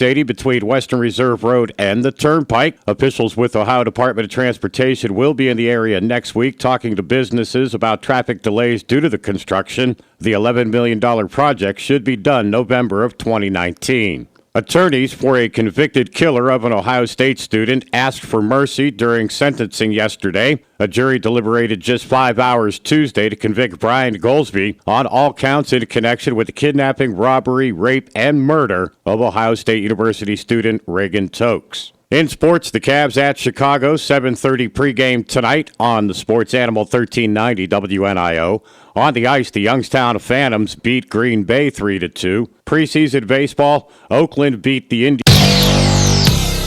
updating between Western Reserve Road and the Turnpike. Officials with Ohio Department of Transportation will be in the area next week talking to businesses about traffic delays due to the construction. The $11 million project should be done November of 2019. Attorneys for a convicted killer of an Ohio State student asked for mercy during sentencing yesterday. A jury deliberated just 5 hours Tuesday to convict Brian Goldsby on all counts in connection with the kidnapping, robbery, rape, and murder of Ohio State University student Reagan Tokes. In sports, the Cavs at Chicago, 7:30 pregame tonight on the Sports Animal 1390 WNIO. On the ice, the Youngstown Phantoms beat Green Bay 3-2. Preseason baseball, Oakland beat the Indians.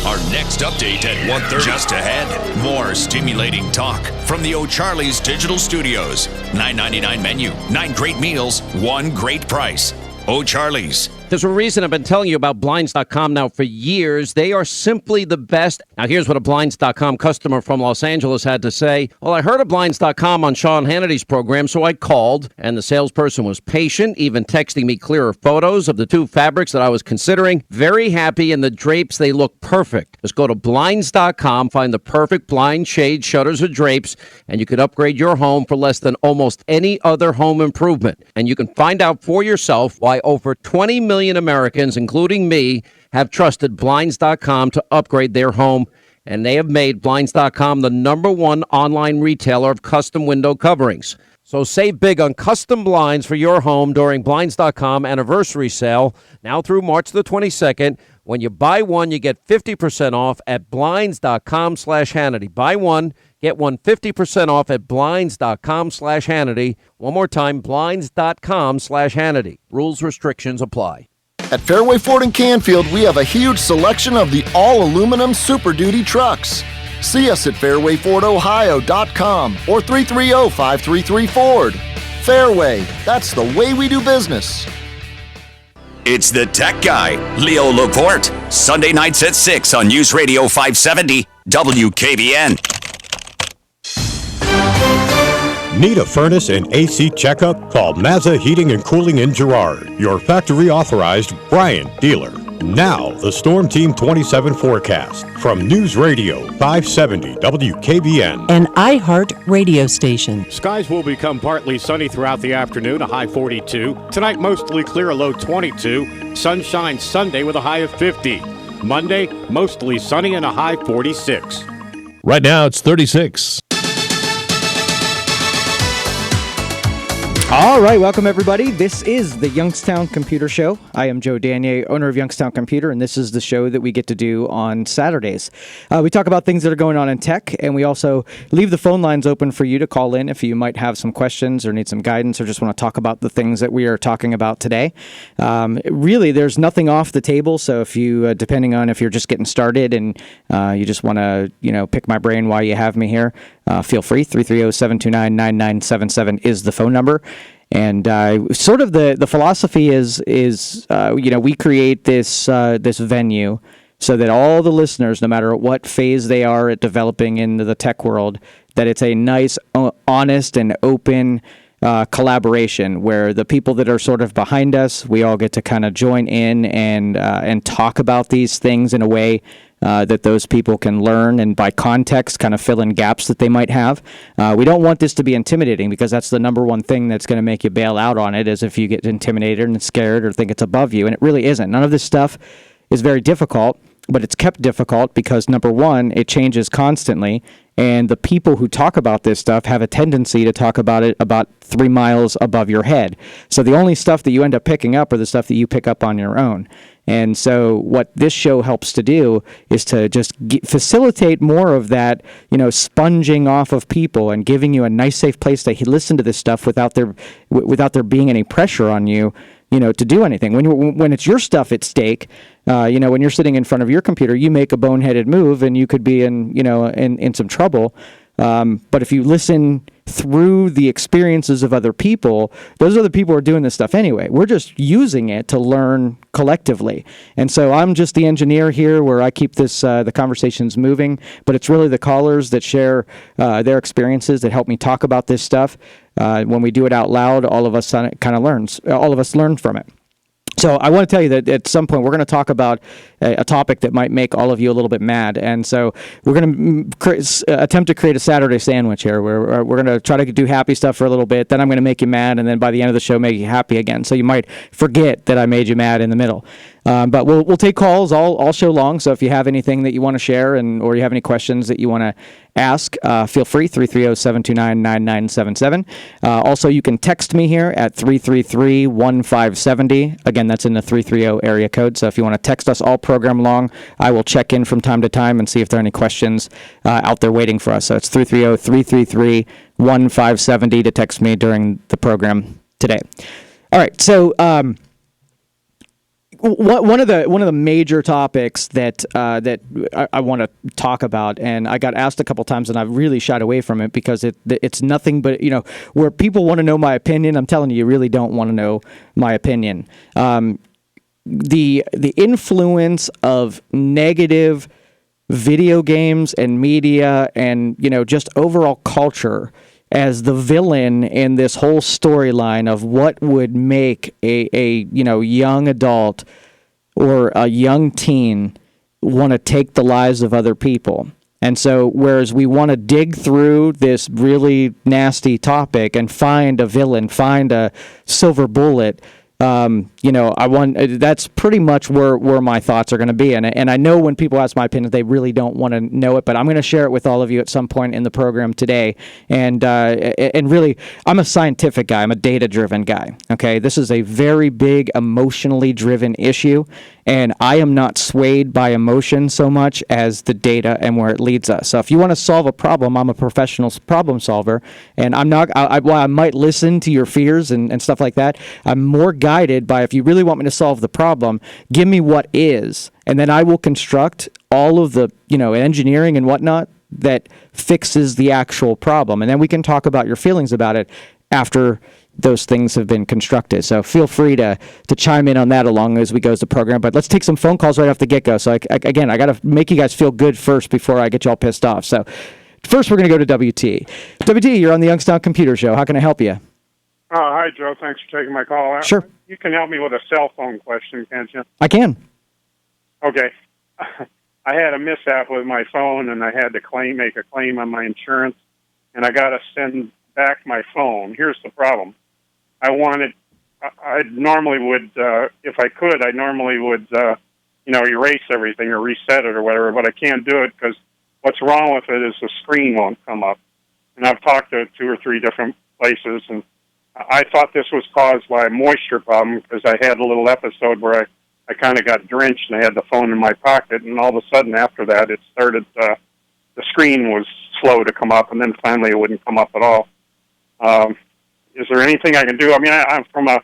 Our next update at 1:30. Just ahead, more stimulating talk from the O'Charley's Digital Studios. $9.99 menu, 9 great meals, 1 great price. O'Charley's. There's a reason I've been telling you about Blinds.com now for years. They are simply the best. Now, here's what a Blinds.com customer from Los Angeles had to say. Well, I heard of Blinds.com on Sean Hannity's program, so I called, and the salesperson was patient, even texting me clearer photos of the 2 fabrics that I was considering. Very happy, and the drapes, they look perfect. Just go to Blinds.com, find the perfect blind shade, shutters, or drapes, and you can upgrade your home for less than almost any other home improvement. And you can find out for yourself why over 20 million Americans, including me, have trusted Blinds.com to upgrade their home, and they have made Blinds.com the #1 online retailer of custom window coverings. So save big on custom blinds for your home during Blinds.com anniversary sale, now through March the 22nd. When you buy one, you get 50% off at Blinds.com/Hannity. Buy one, get one 50% off at Blinds.com/Hannity. One more time, Blinds.com/Hannity. Rules, restrictions apply. At Fairway Ford in Canfield, we have a huge selection of the all-aluminum Super Duty trucks. See us at fairwayfordohio.com or 330-533-FORD. Fairway, that's the way we do business. It's the Tech Guy, Leo Laporte. Sunday nights at 6 on News Radio 570 WKBN. Need a furnace and AC checkup? Call Mazza Heating and Cooling in Girard, your factory authorized Bryant dealer. Now, the Storm Team 27 forecast from News Radio 570 WKBN. An iHeart radio station. Skies will become partly sunny throughout the afternoon, a high 42. Tonight, mostly clear, a low 22. Sunshine Sunday with a high of 50. Monday, mostly sunny and a high 46. Right now, it's 36. All right, welcome everybody. This is the Youngstown Computer Show. I am Joe Danier, owner of Youngstown Computer, and this is the show that we get to do on Saturdays. We talk about things that are going on in tech, and we also leave the phone lines open for you to call in if you might have some questions or need some guidance or just want to talk about the things that we are talking about today. Really, there's nothing off the table, so if you, depending on if you're just getting started and you just want to, pick my brain while you have me here, feel free. 330-729-9977 is the phone number. And sort of the philosophy is we create this venue so that all the listeners, no matter what phase they are at developing into the tech world, that it's a nice, honest, and open collaboration where the people that are sort of behind us, we all get to kind of join in and talk about these things in a way that those people can learn and by context kind of fill in gaps that they might have. We don't want this to be intimidating because that's the number one thing that's going to make you bail out on it is if you get intimidated and scared or think it's above you, and it really isn't. None of this stuff is very difficult, but it's kept difficult because, number one, it changes constantly, and the people who talk about this stuff have a tendency to talk about it about 3 miles above your head. So the only stuff that you end up picking up are the stuff that you pick up on your own. And so what this show helps to do is to just facilitate more of that, sponging off of people and giving you a nice, safe place to listen to this stuff without there being any pressure on you, to do anything. When it's your stuff at stake, when you're sitting in front of your computer, you make a boneheaded move and you could be in some trouble. But if you listen through the experiences of other people, those other people are doing this stuff anyway. We're just using it to learn collectively. And so I'm just the engineer here where I keep the conversations moving, but it's really the callers that share their experiences that help me talk about this stuff. When we do it out loud, all of us learn from it. So I want to tell you that at some point we're going to talk about a topic that might make all of you a little bit mad. And so we're going to attempt to create a Saturday sandwich here, where we're going to try to do happy stuff for a little bit, then I'm going to make you mad, and then by the end of the show, make you happy again. So you might forget that I made you mad in the middle. But we'll take calls all show long. So if you have anything that you want to share, or you have any questions that you want to ask, feel free. 330-729-9977. Also, you can text me here at 333-1570. Again, that's in the 330 area code. So if you want to text us all program long, I will check in from time to time and see if there are any questions out there waiting for us. So it's 330-333-1570 to text me during the program today. All right. So one of the major topics that I want to talk about, and I got asked a couple times, and I've really shied away from it because it's nothing but, where people want to know my opinion. I'm telling you, you really don't want to know my opinion. The influence of negative video games and media and just overall culture as the villain in this whole storyline of what would make a young adult or a young teen want to take the lives of other people. And so whereas we want to dig through this really nasty topic and find a villain, find a silver bullet, that's pretty much where my thoughts are going to be. And I know when people ask my opinion, they really don't want to know it, but I'm going to share it with all of you at some point in the program today. And really, I'm a scientific guy. I'm a data-driven guy. Okay, this is a very big, emotionally driven issue, and I am not swayed by emotion so much as the data and where it leads us. So if you want to solve a problem, I'm a professional problem solver, and while I might listen to your fears and stuff like that, I'm more guided by, if you really want me to solve the problem, give me what is, and then I will construct all of the engineering and whatnot that fixes the actual problem, and then we can talk about your feelings about it after those things have been constructed. So feel free to chime in on that along as we go as the program. But let's take some phone calls right off the get-go. So I got to make you guys feel good first before I get you all pissed off. So first we're going to go to WT. WT, you're on the Youngstown Computer Show. How can I help you? Hi, Joe. Thanks for taking my call. Sure. You can help me with a cell phone question, can't you? I can. Okay. I had a mishap with my phone, and I had to make a claim on my insurance, and I got to send back my phone. Here's the problem. I normally would, if I could, erase everything or reset it or whatever, but I can't do it because what's wrong with it is the screen won't come up. And I've talked to 2 or 3 different places, and I thought this was caused by a moisture problem because I had a little episode where I kind of got drenched and I had the phone in my pocket, and all of a sudden after that it started, the screen was slow to come up, and then finally it wouldn't come up at all. Is there anything I can do? I mean, I'm from a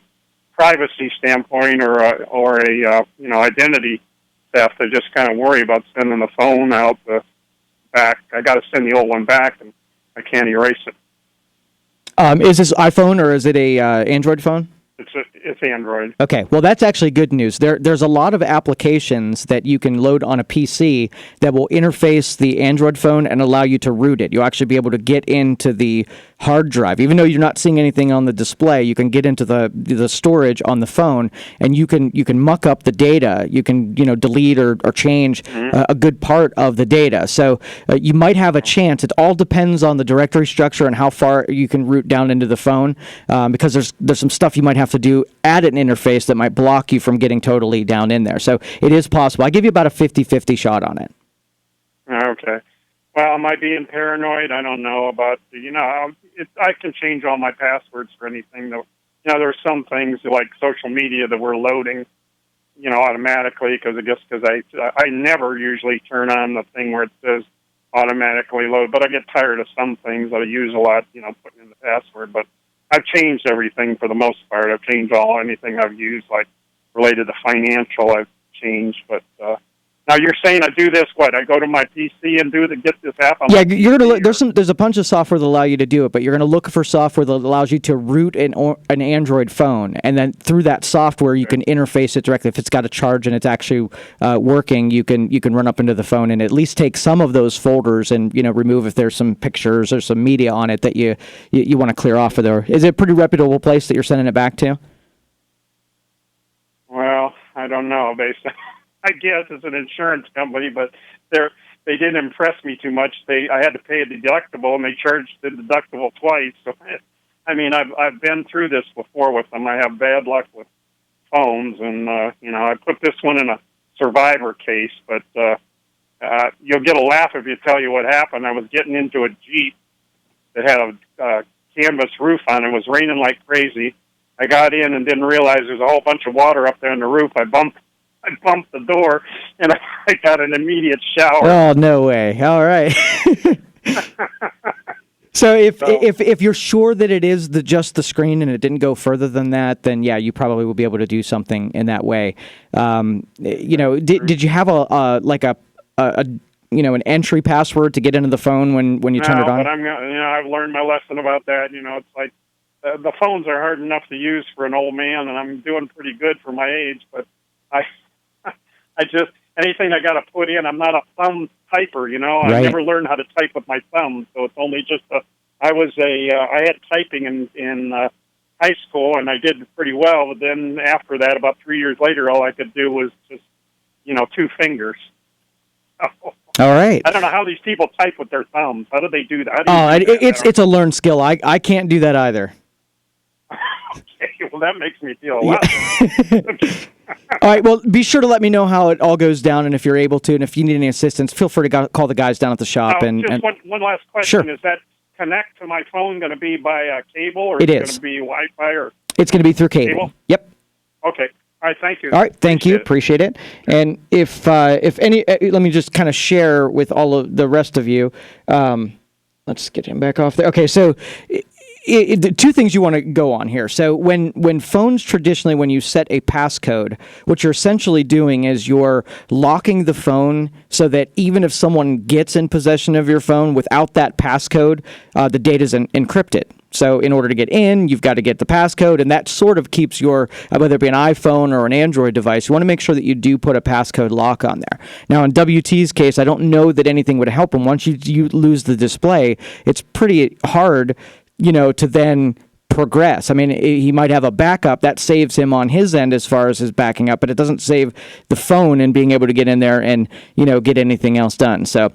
privacy standpoint or a identity theft. I just kind of worry about sending the phone out back. I got to send the old one back, and I can't erase it. Is this iPhone or is it a Android phone? It's Android. Okay, well, that's actually good news. There's a lot of applications that you can load on a PC that will interface the Android phone and allow you to root it. You'll actually be able to get into the hard drive. Even though you're not seeing anything on the display, you can get into the storage on the phone, and you can muck up the data. You can delete or change a good part of the data. So you might have a chance. It all depends on the directory structure and how far you can root down into the phone, because there's some stuff you might have to do at an interface that might block you from getting totally down in there. So it is possible. I give you about a 50-50 shot on it. Okay. Well, am I being paranoid? I don't know about, I can change all my passwords for anything. There's some things like social media that we're loading, automatically because I never usually turn on the thing where it says automatically load, but I get tired of some things that I use a lot, putting in the password, but I've changed everything for the most part. I've changed anything I've used, like related to financial, I've changed. But now you're saying I do this, what? I go to my PC and get this app on my PC? You're gonna look. There's a bunch of software that allow you to do it, but you're gonna look for software that allows you to root an Android phone, and then through that software you can interface it directly. If it's got a charge and it's actually working, you can run up into the phone and at least take some of those folders and remove if there's some pictures or some media on it that you want to clear off of there. Is it a pretty reputable place that you're sending it back to? Well, I don't know. I guess, is an insurance company, but they didn't impress me too much. I had to pay a deductible, and they charged the deductible twice. So, I mean, I've been through this before with them. I have bad luck with phones, and I put this one in a survivor case, but you'll get a laugh if you tell you what happened. I was getting into a Jeep that had a canvas roof on it. It was raining like crazy. I got in and didn't realize there's a whole bunch of water up there on the roof. I bumped the door, and I got an immediate shower. Oh, no way. All right. So if you're sure that it is just the screen and it didn't go further than that, then yeah, you probably will be able to do something in that way. Did you have an entry password to get into the phone when you turn it on? But I've learned my lesson about that. It's like the phones are hard enough to use for an old man, and I'm doing pretty good for my age. But I just anything I got to put in, I'm not a thumb typer. Right. I never learned how to type with my thumb, so it's only just I had typing in high school, and I did pretty well. But then after that, about 3 years later, all I could do was just 2 fingers. All right. I don't know how these people type with their thumbs. How do they do that? It's a learned skill. I can't do that either. Okay, well, that makes me feel a lot. All right, well, be sure to let me know how it all goes down, and if you're able to, and if you need any assistance, feel free to call the guys down at the shop. One last question. Sure. Is that connect to my phone going to be by cable, or it is it is going to be Wi-Fi? Or it's going to be through cable. Yep. Okay. All right, thank you. All right, thank you. Appreciate it. And if any, let me just kind of share with all of the rest of you. Let's get him back off there. Okay, so the 2 things you want to go on here. So when phones traditionally, when you set a passcode, what you're essentially doing is you're locking the phone so that even if someone gets in possession of your phone without that passcode, the data is encrypted. So in order to get in, you've got to get the passcode, and that sort of keeps your, whether it be an iPhone or an Android device, you want to make sure that you do put a passcode lock on there. Now, in WT's case, I don't know that anything would help him. Once you lose the display, it's pretty hard, to then progress. I mean, he might have a backup that saves him on his end as far as his backing up, but it doesn't save the phone and being able to get in there and, get anything else done. So,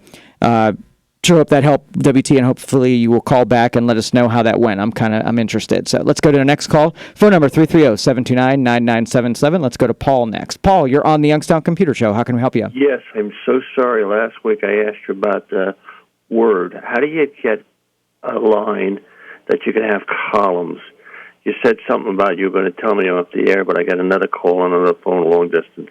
sure hope that helped, WT, and hopefully you will call back and let us know how that went. I'm interested. So let's go to the next call. Phone number 330-729-9977. Let's go to Paul next. Paul, you're on the Youngstown Computer Show. How can we help you? Yes, I'm so sorry. Last week I asked you about Word. How do you get a line that you can have columns? You said something about you were going to tell me off the air, but I got another call on another phone, long distance.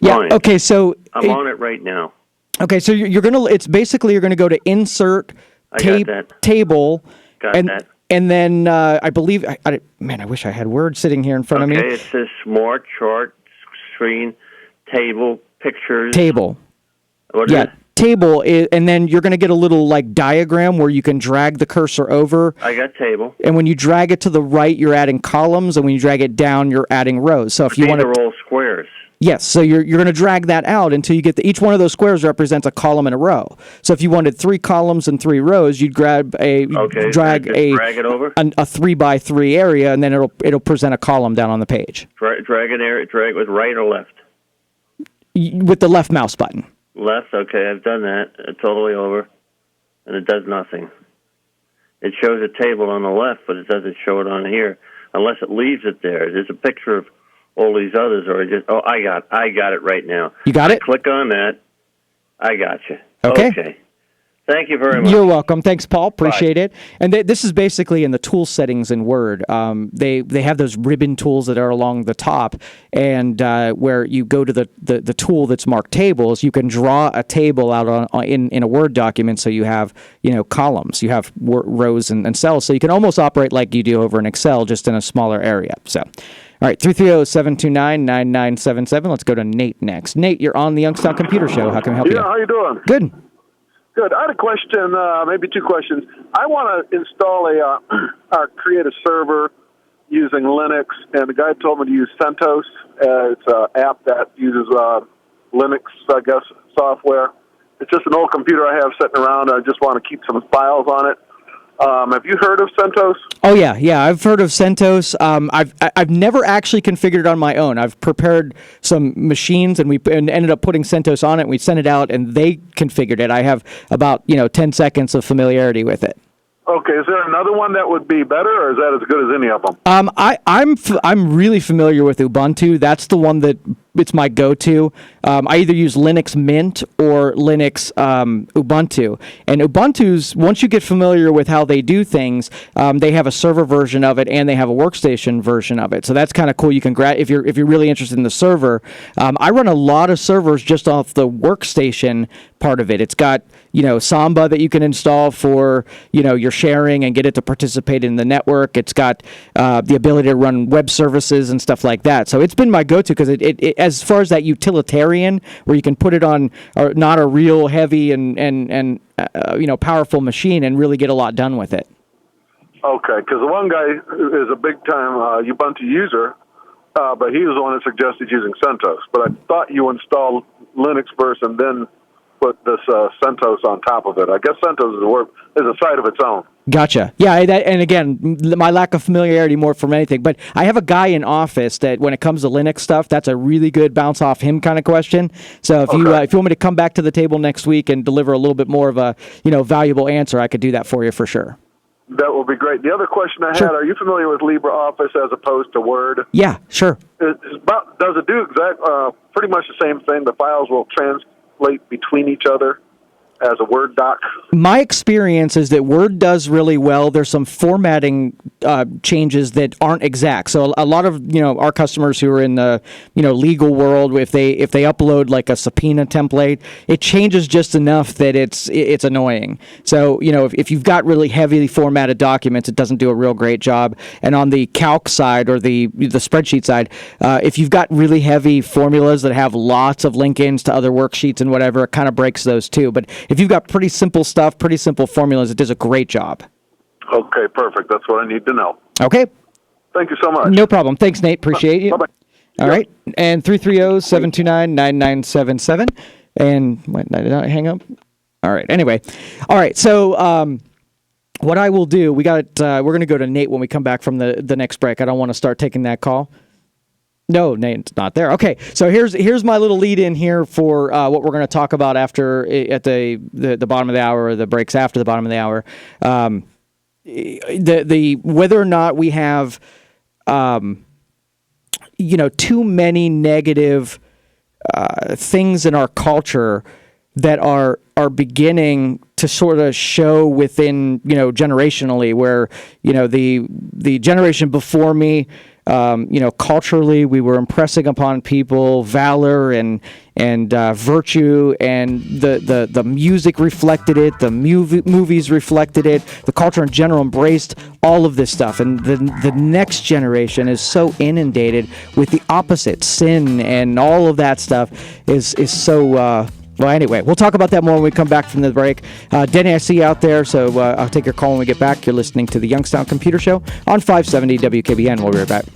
Yeah, line. Okay, so... I'm on it right now. Okay, so you're going to go to insert table. Got that. And then I believe, I wish I had Word sitting here in front of me. Okay, it says smart chart, screen, table, pictures. Table. What is it? Table, and then you're going to get a little diagram where you can drag the cursor over. I got table. And when you drag it to the right, you're adding columns, and when you drag it down, you're adding rows. So if you want to... These are all squares. Yes, so you're going to drag that out until you get each one of those squares represents a column and a row. So if you wanted 3 columns and 3 rows, you'd drag it over a 3x3 area, and then it'll present a column down on the page. Drag it with right or left? With the left mouse button. Left, okay, I've done that. It's all the way over, and it does nothing. It shows a table on the left, but it doesn't show it on here, unless it leaves it there. There's a picture of all these others, or I got it right now. You got it? Click on that. I got you. Okay. Thank you very much. You're welcome. Thanks, Paul. Appreciate it. And this is basically in the tool settings in Word. They have those ribbon tools that are along the top, and where you go to the tool that's marked tables, you can draw a table out in a Word document, so you have columns, you have rows and cells, so you can almost operate like you do over in Excel, just in a smaller area. So. All right, 330-729-9977. Let's go to Nate next. Nate, you're on the Youngstown Computer Show. How can we help you? Yeah, how you doing? Good. Good. I had a question, maybe 2 questions. I want to install create a server using Linux, and the guy told me to use CentOS. It's an app that uses Linux, I guess, software. It's just an old computer I have sitting around. I just want to keep some files on it. Have you heard of CentOS? Oh yeah, I've heard of CentOS. I've never actually configured it on my own. I've prepared some machines and ended up putting CentOS on it. And we sent it out and they configured it. I have about 10 seconds of familiarity with it. Okay, is there another one that would be better, or is that as good as any of them? I'm really familiar with Ubuntu. That's the one that it's my go-to. I either use Linux Mint or Linux Ubuntu. And Ubuntu's, once you get familiar with how they do things, they have a server version of it and they have a workstation version of it. So that's kind of cool. You can if you're really interested in the server. I run a lot of servers just off the workstation part of it. It's got Samba that you can install for your sharing and get it to participate in the network. It's got the ability to run web services and stuff like that. So it's been my go-to because it as far as that utilitarian where you can put it on not a real heavy and powerful machine and really get a lot done with it. Okay, because the one guy is a big-time Ubuntu user, but he was the one that suggested using CentOS. But I thought you installed Linux first and then put this CentOS on top of it. I guess CentOS is a site of its own. Gotcha. Yeah, and again, my lack of familiarity more from anything. But I have a guy in office that when it comes to Linux stuff, that's a really good bounce off him kind of question. So if you want me to come back to the table next week and deliver a little bit more of a valuable answer, I could do that for you for sure. That will be great. The other question I had, are you familiar with LibreOffice as opposed to Word? Yeah, sure. Does it do pretty much the same thing? The files will translate between each other as a Word doc? My experience is that Word does really well. There's some formatting changes that aren't exact. So a lot of our customers who are in the legal world, if they upload like a subpoena template, it changes just enough that it's annoying. So if you've got really heavily formatted documents, it doesn't do a real great job. And on the calc side or the spreadsheet side, if you've got really heavy formulas that have lots of link-ins to other worksheets and whatever, it kind of breaks those too. But if you've got pretty simple stuff, pretty simple formulas, it does a great job. Okay, perfect. That's what I need to know. Okay. Thank you so much. No problem. Thanks, Nate. Appreciate you. Bye-bye. All right. And 330-729-9977. And wait, did I hang up? All right. Anyway. All right. So what I will do, we're going to go to Nate when we come back from the next break. I don't want to start taking that call. No, Nate's not there. Okay, so here's my little lead in here for what we're going to talk about after at the bottom of the hour, or the breaks after the bottom of the hour. The whether or not we have too many negative things in our culture that are beginning to sort of show within generationally, where the generation before me. Culturally, we were impressing upon people valor and virtue, and the music reflected it, the movies reflected it, the culture in general embraced all of this stuff. And the next generation is so inundated with the opposite, sin, and all of that stuff is so... Well, anyway, we'll talk about that more when we come back from the break. Denny, I see you out there, so I'll take your call when we get back. You're listening to the Youngstown Computer Show on 570 WKBN. We'll be right back.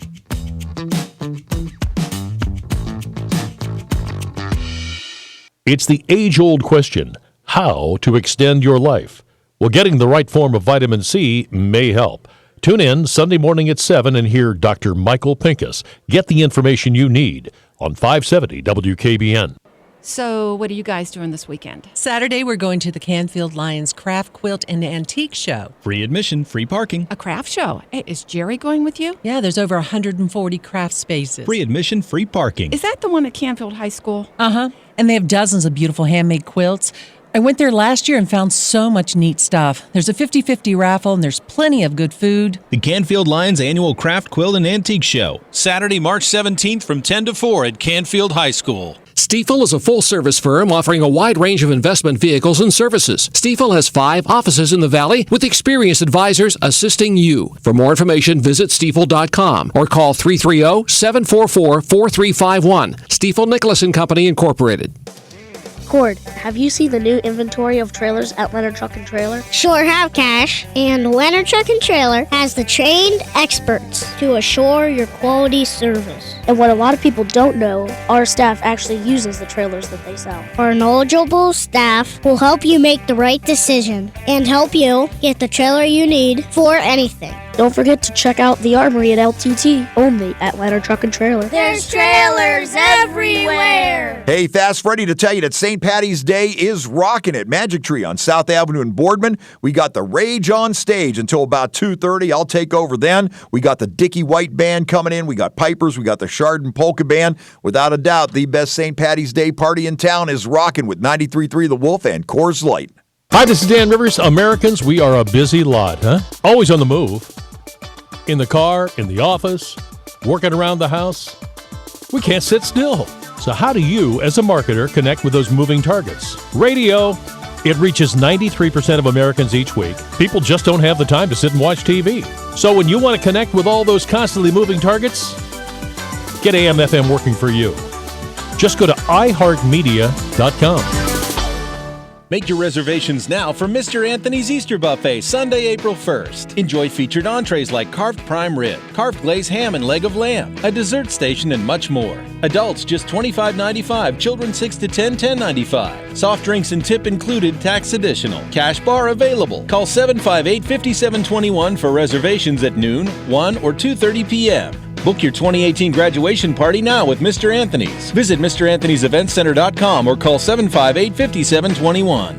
It's the age-old question, how to extend your life. Well, getting the right form of vitamin C may help. Tune in Sunday morning at 7 and hear Dr. Michael Pincus get the information you need on 570 WKBN. So what are you guys doing this weekend? Saturday, we're going to the Canfield Lions Craft, Quilt, and Antique Show. Free admission, free parking. A craft show? Hey, is Jerry going with you? Yeah, there's over 140 craft spaces. Free admission, free parking. Is that the one at Canfield High School? Uh-huh. And they have dozens of beautiful handmade quilts. I went there last year and found so much neat stuff. There's a 50-50 raffle, and there's plenty of good food. The Canfield Lions Annual Craft, Quilt, and Antique Show. Saturday, March 17th from 10 to 4 at Canfield High School. Stifel is a full-service firm offering a wide range of investment vehicles and services. Stifel has 5 offices in the Valley with experienced advisors assisting you. For more information, visit stifel.com or call 330-744-4351. Stifel Nicholas & Company, Incorporated. Cord, have you seen the new inventory of trailers at Leonard Truck and Trailer? Sure have, Cash. And Leonard Truck and Trailer has the trained experts to assure your quality service. And what a lot of people don't know, our staff actually uses the trailers that they sell. Our knowledgeable staff will help you make the right decision and help you get the trailer you need for anything. Don't forget to check out the Armory at LTT, only at Leonard Truck and Trailer. There's trailers everywhere! Hey, Fast Freddy to tell you that St. Patty's Day is rocking at Magic Tree on South Avenue in Boardman. We got the Rage on stage until about 2:30. I'll take over then. We got the Dickie White Band coming in. We got Pipers. We got the Chardon Polka Band. Without a doubt, the best St. Patty's Day party in town is rocking with 93.3 The Wolf and Coors Light. Hi, this is Dan Rivers. Americans, we are a busy lot, huh? Always on the move. In the car, in the office, working around the house. We can't sit still. So how do you, as a marketer, connect with those moving targets? Radio. It reaches 93% of Americans each week. People just don't have the time to sit and watch TV. So when you want to connect with all those constantly moving targets, get AM/FM working for you. Just go to iHeartMedia.com. Make your reservations now for Mr. Anthony's Easter Buffet, Sunday, April 1st. Enjoy featured entrees like carved prime rib, carved glazed ham and leg of lamb, a dessert station, and much more. Adults just $25.95, children 6 to 10, $10.95. Soft drinks and tip included, tax additional. Cash bar available. Call 758-5721 for reservations at noon, 1 or 2:30 p.m. Book your 2018 graduation party now with Mr. Anthony's. Visit MrAnthony'sEventCenter.com or call 758-5721.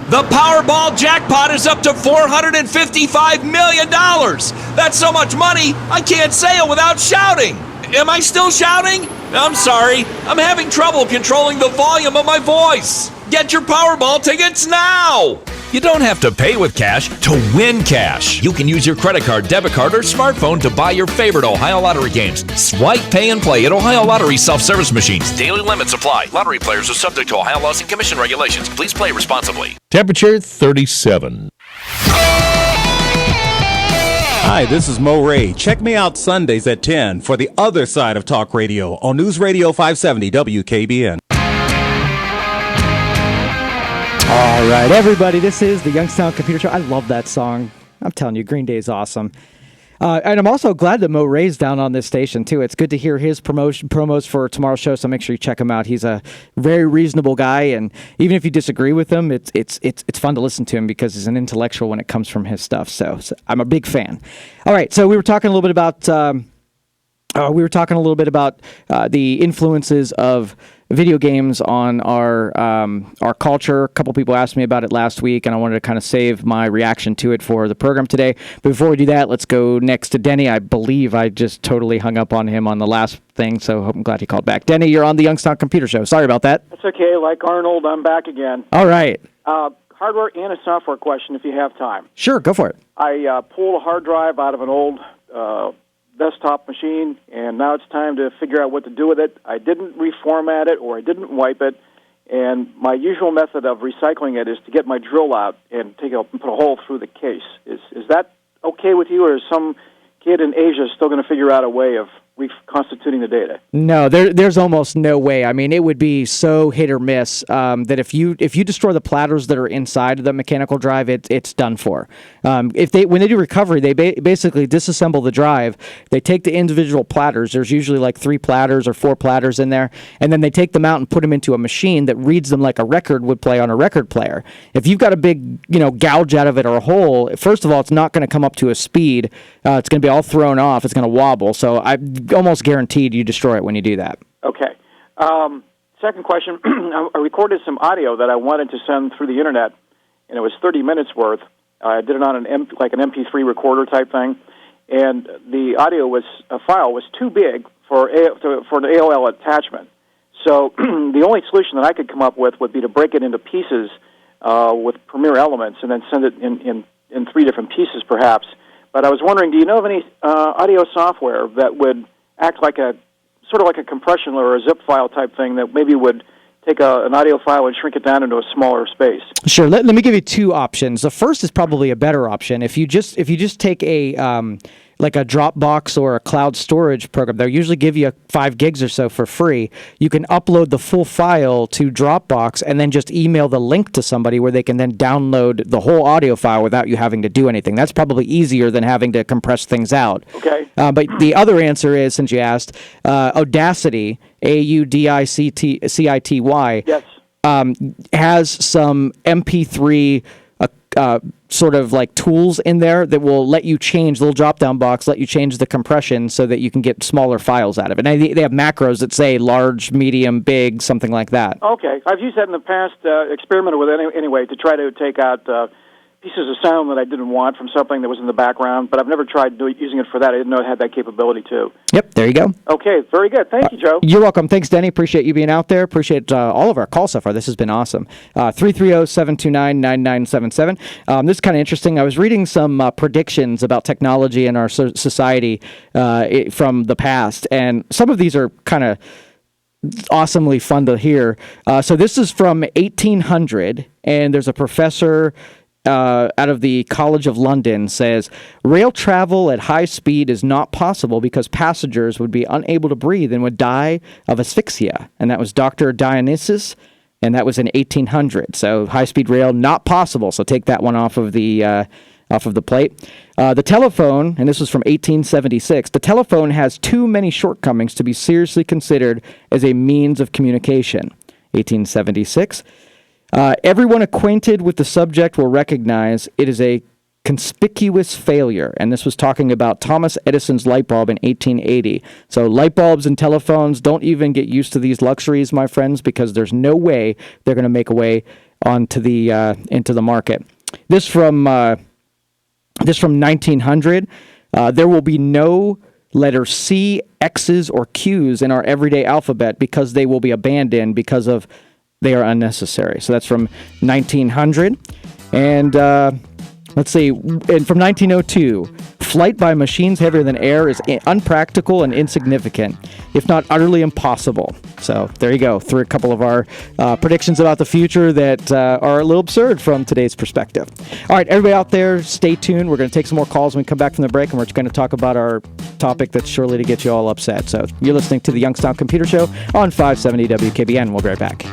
The Powerball jackpot is up to $455 million. That's so much money, I can't say it without shouting. Am I still shouting? I'm sorry. I'm having trouble controlling the volume of my voice. Get your Powerball tickets now. You don't have to pay with cash to win cash. You can use your credit card, debit card, or smartphone to buy your favorite Ohio Lottery games. Swipe, pay, and play at Ohio Lottery self-service machines. Daily limits apply. Lottery players are subject to Ohio laws and commission regulations. Please play responsibly. Temperature 37. Hi, this is Mo Ray. Check me out Sundays at 10 for the other side of talk radio on News Radio 570 WKBN. All right, everybody, this is the Youngstown Computer Show. I love that song. I'm telling you, Green Day is awesome. And I'm also glad that Mo Ray's down on this station, too. It's good to hear his promos for tomorrow's show, so make sure you check him out. He's a very reasonable guy, and even if you disagree with him, it's fun to listen to him because he's an intellectual when it comes from his stuff. So I'm a big fan. All right, so we were talking a little bit about the influences of video games on our culture. A couple people asked me about it last week, and I wanted to kind of save my reaction to it for the program today. But before we do that, let's go next to Denny. I believe I just totally hung up on him on the last thing, so I'm glad he called back. Denny, you're on the Youngstown Computer Show. Sorry about that. That's okay. Like Arnold, I'm back again. All right. Hardware and a software question if you have time. Sure, go for it. I pulled a hard drive out of an old desktop machine, and now it's time to figure out what to do with it. I didn't reformat it, or I didn't wipe it, and my usual method of recycling it is to get my drill out and put a hole through the case. Is that okay with you, or is some kid in Asia still going to figure out a way of reconstituting the data? No, there's almost no way. I mean, it would be so hit or miss that if you destroy the platters that are inside the mechanical drive, it's done for. When they do recovery, they basically disassemble the drive. They take the individual platters. There's usually like 3 platters or 4 platters in there, and then they take them out and put them into a machine that reads them like a record would play on a record player. If you've got a big gouge out of it or a hole, first of all, it's not going to come up to a speed. It's going to be all thrown off. It's going to wobble. So I almost guaranteed you destroy it when you do that. Okay. Second question. I recorded some audio that I wanted to send through the internet, and it was 30 minutes worth. I did it on an MP3 recorder type thing, and the audio file was too big for an AOL attachment. So the only solution that I could come up with would be to break it into pieces with Premiere Elements and then send it in 3 different pieces, perhaps. But I was wondering, do you know of any audio software that would act like a compression or a zip file type thing that maybe would take an audio file and shrink it down into a smaller space? Sure. Let me give you 2 options. The first is probably a better option. If you just take a like a Dropbox or a cloud storage program. They'll usually give you 5 gigs or so for free. You can upload the full file to Dropbox and then just email the link to somebody where they can then download the whole audio file without you having to do anything. That's probably easier than having to compress things out. Okay. But the other answer is, since you asked, Audacity, Audicity, yes. Has some MP3 sort of like tools in there that will let you change, little drop-down box, let you change the compression so that you can get smaller files out of it. And they have macros that say large, medium, big, something like that. Okay. I've used that in the past, experimented with it anyway, to try to take out pieces of sound that I didn't want from something that was in the background, but I've never tried using it for that. I didn't know it had that capability, too. Yep, there you go. Okay, very good. Thank you, Joe. You're welcome. Thanks, Denny. Appreciate you being out there. Appreciate all of our calls so far. This has been awesome. 330-729-9977. This is kind of interesting. I was reading some predictions about technology in our society from the past, and some of these are kind of awesomely fun to hear. So this is from 1800, and there's a professor out of the College of London says, rail travel at high speed is not possible because passengers would be unable to breathe and would die of asphyxia. And that was Dr. Dionysus, and that was in 1800. So high-speed rail, not possible. So take that one off of the plate. The telephone, and this was from 1876, the telephone has too many shortcomings to be seriously considered as a means of communication. 1876. Everyone acquainted with the subject will recognize it is a conspicuous failure. And this was talking about Thomas Edison's light bulb in 1880. So light bulbs and telephones, don't even get used to these luxuries, my friends, because there's no way they're going to make a way onto the into the market. This from 1900. There will be no letter C, X's, or Q's in our everyday alphabet because they will be abandoned because of they are unnecessary. So that's from 1900. And let's see, and from 1902, flight by machines heavier than air is unpractical and insignificant, if not utterly impossible. So there you go, through a couple of our predictions about the future that are a little absurd from today's perspective. All right, everybody out there, stay tuned. We're going to take some more calls when we come back from the break, and we're going to talk about our topic that's surely to get you all upset. So you're listening to the Youngstown Computer Show on 570 WKBN. We'll be right back.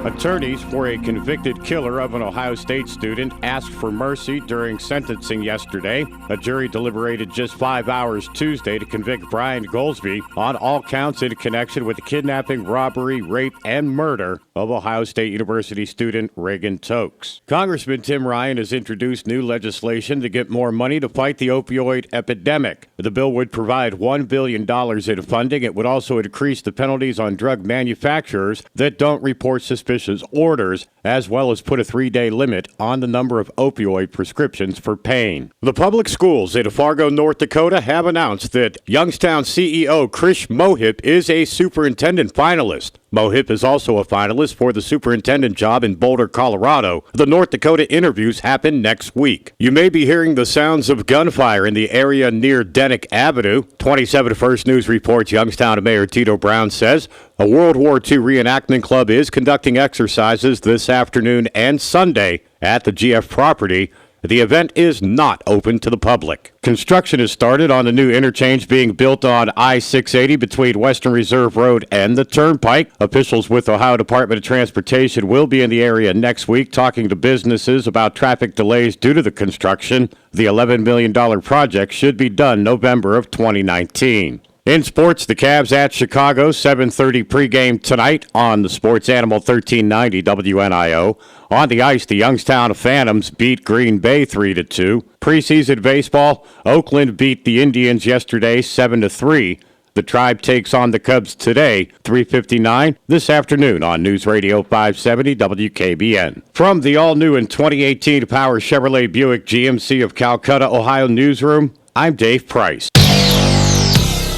Attorneys for a convicted killer of an Ohio State student asked for mercy during sentencing yesterday. A jury deliberated just 5 hours Tuesday to convict Brian Goldsby on all counts in connection with the kidnapping, robbery, rape, and murder of Ohio State University student Reagan Tokes. Congressman Tim Ryan has introduced new legislation to get more money to fight the opioid epidemic. The bill would provide $1 billion in funding. It would also increase the penalties on drug manufacturers that don't report suspicious orders, as well as put a 3-day limit on the number of opioid prescriptions for pain. The public schools in Fargo, North Dakota have announced that Youngstown CEO Krish Mohip is a superintendent finalist. Mohip is also a finalist for the superintendent job in Boulder, Colorado. The North Dakota interviews happen next week. You may be hearing the sounds of gunfire in the area near Denick Avenue. 27 First News reports Youngstown Mayor Tito Brown says a World War II reenactment club is conducting exercises this afternoon and Sunday at the GF property. The event is not open to the public. Construction has started on the new interchange being built on I-680 between Western Reserve Road and the Turnpike. Officials with Ohio Department of Transportation will be in the area next week talking to businesses about traffic delays due to the construction. The $11 million project should be done November of 2019. In sports, the Cavs at Chicago, 7:30 pregame tonight on the Sports Animal 1390 WNIO. On the ice, the Youngstown Phantoms beat Green Bay 3-2. Preseason baseball, Oakland beat the Indians yesterday 7-3. The Tribe takes on the Cubs today, 3:59 this afternoon on News Radio 570 WKBN. From the all-new and 2018 Power Chevrolet Buick GMC of Calcutta, Ohio newsroom, I'm Dave Price.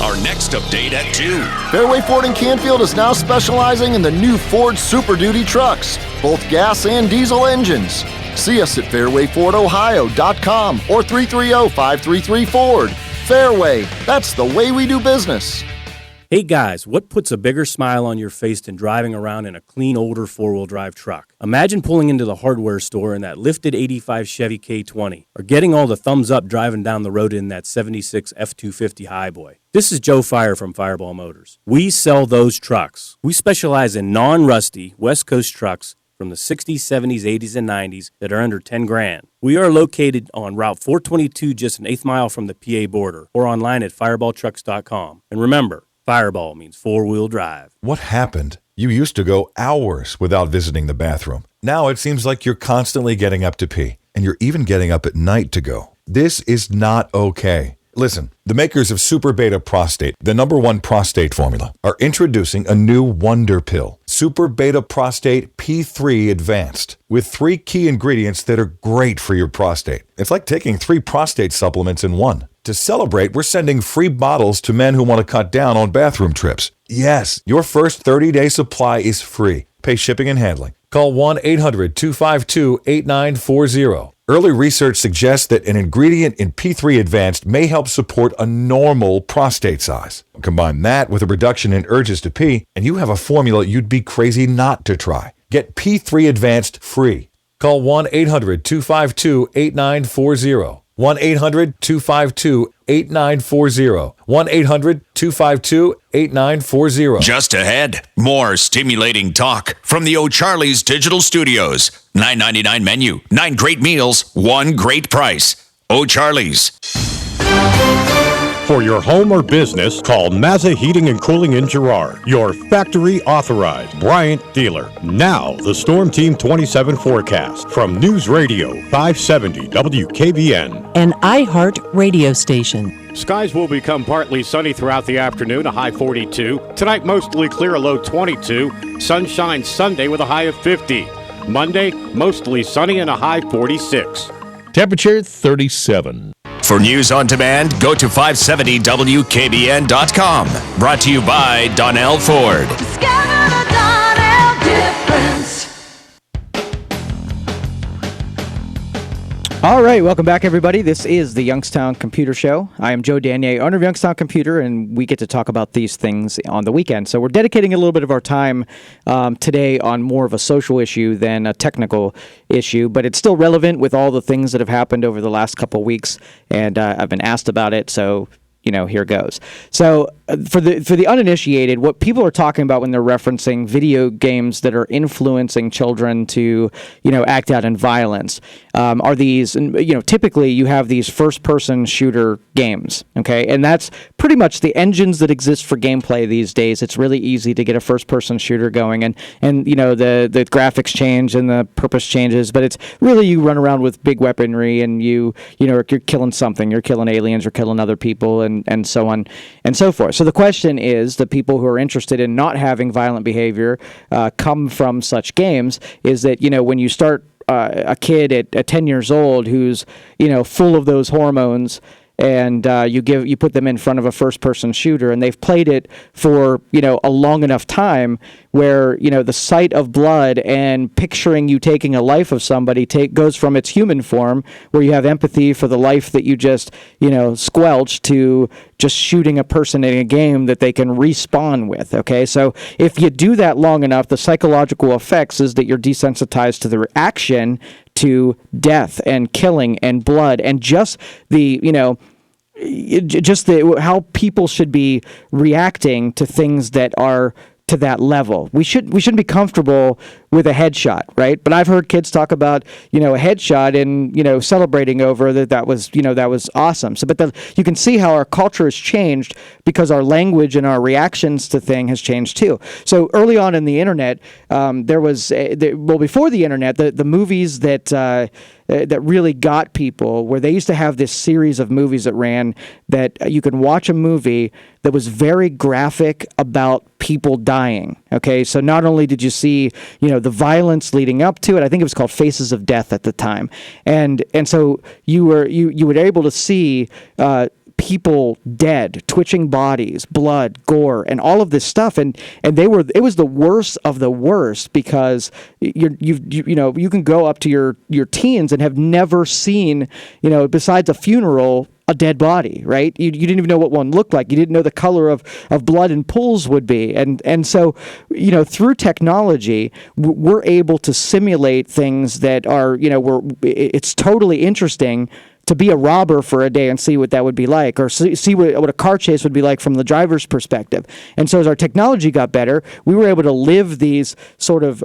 Our next update at 2. Fairway Ford in Canfield is now specializing in the new Ford Super Duty trucks, both gas and diesel engines. See us at fairwayfordohio.com or 330-533-FORD. Fairway, that's the way we do business. Hey guys, what puts a bigger smile on your face than driving around in a clean, older four-wheel drive truck? Imagine pulling into the hardware store in that lifted 85 Chevy K20, or getting all the thumbs up driving down the road in that 76 F-250 Highboy. This is Joe Fire from Fireball Motors. We sell those trucks. We specialize in non-rusty West Coast trucks from the 60s, 70s, 80s, and 90s that are under 10 grand. We are located on Route 422, just an eighth mile from the PA border, or online at fireballtrucks.com. And remember, Fireball means four-wheel drive. What happened? You used to go hours without visiting the bathroom. Now it seems like you're constantly getting up to pee, and you're even getting up at night to go. This is not okay. Listen, the makers of Super Beta Prostate, the #1 prostate formula, are introducing a new wonder pill, Super Beta Prostate P3 Advanced, with 3 key ingredients that are great for your prostate. It's like taking 3 prostate supplements in one. To celebrate, we're sending free bottles to men who want to cut down on bathroom trips. Yes, your first 30-day supply is free. Pay shipping and handling. Call 1-800-252-8940. Early research suggests that an ingredient in P3 Advanced may help support a normal prostate size. Combine that with a reduction in urges to pee, and you have a formula you'd be crazy not to try. Get P3 Advanced free. Call 1-800-252-8940. 1-800-252-8940. 1-800-252-8940. Just ahead, more stimulating talk from the O'Charley's Digital Studios. $9.99 menu, 9 great meals, 1 great price. O'Charley's. For your home or business, call Mazza Heating and Cooling in Girard, your factory authorized Bryant dealer. Now, the Storm Team 27 forecast from News Radio 570 WKBN. An iHeart radio station. Skies will become partly sunny throughout the afternoon, a high 42. Tonight, mostly clear, a low 22. Sunshine Sunday with a high of 50. Monday, mostly sunny and a high 46. Temperature 37. For news on demand, go to 570WKBN.com. Brought to you by Donnell Ford. Discover the Donnell difference. All right, welcome back, everybody. This is the Youngstown Computer Show. I am Joe Danier, owner of Youngstown Computer, and we get to talk about these things on the weekend. So we're dedicating a little bit of our time today on more of a social issue than a technical issue, but it's still relevant with all the things that have happened over the last couple of weeks, and I've been asked about it, so here goes. So for the uninitiated, what people are talking about when they're referencing video games that are influencing children to, act out in violence, are these, typically you have these first-person shooter games, okay? And that's pretty much the engines that exist for gameplay these days. It's really easy to get a first-person shooter going, and the graphics change and the purpose changes, but it's really you run around with big weaponry and you're killing something. You're killing aliens, you're killing other people, and so on and so forth. So the question is, the people who are interested in not having violent behavior come from such games, is that, when you start a kid at 10 years old who's, full of those hormones, and you put them in front of a first-person shooter, and they've played it for a long enough time where the sight of blood and picturing you taking a life of somebody goes from its human form, where you have empathy for the life that you just squelched, to just shooting a person in a game that they can respawn with. Okay, so if you do that long enough, the psychological effects is that you're desensitized to the reaction to death and killing and blood, and just how people should be reacting to things that are to that level. We shouldn't be comfortable with a headshot, right? But I've heard kids talk about, a headshot and, celebrating over that was awesome. So, but you can see how our culture has changed because our language and our reactions to things has changed too. So early on in the internet, before the internet, the movies that really got people, where they used to have this series of movies that ran, that you can watch a movie that was very graphic about people dying. Okay, so not only did you see, the violence leading up to it, I think it was called Faces of Death at the time, and so you were able to see people dead, twitching bodies, blood, gore, and all of this stuff, and it was the worst of the worst, because you can go up to your teens and have never seen, besides a funeral, a dead body, right? You didn't even know what one looked like. You didn't know the color of blood in pools would be. And so, through technology, we're able to simulate things that are, it's totally interesting to be a robber for a day and see what that would be like, or see what a car chase would be like from the driver's perspective. And so as our technology got better, we were able to live these sort of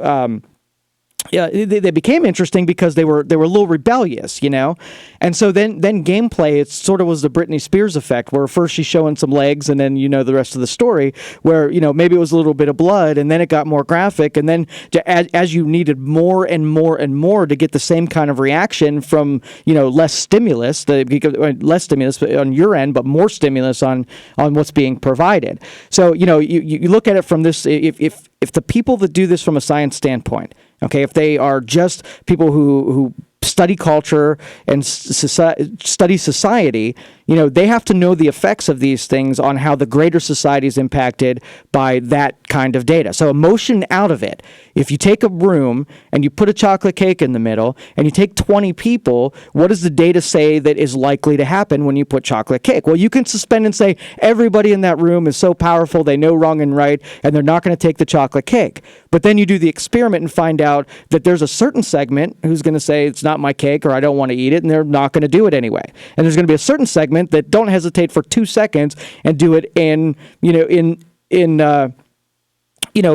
they became interesting because they were a little rebellious, and so then gameplay, it sort of was the Britney Spears effect, where first she's showing some legs and then the rest of the story, where maybe it was a little bit of blood and then it got more graphic, and then as you needed more and more and more to get the same kind of reaction from less stimulus on your end, but more stimulus on what's being provided. So you look at it from this, if the people that do this from a science standpoint, okay, if they are just people who study culture and study society, they have to know the effects of these things on how the greater society is impacted by that kind of data. So emotion out of it. If you take a room and you put a chocolate cake in the middle and you take 20 people, what does the data say that is likely to happen when you put chocolate cake? Well, you can suspend and say everybody in that room is so powerful, they know wrong and right, and they're not going to take the chocolate cake. But then you do the experiment and find out that there's a certain segment who's going to say it's not my cake or I don't want to eat it, and they're not going to do it anyway. And there's going to be a certain segment that don't hesitate for 2 seconds and do it in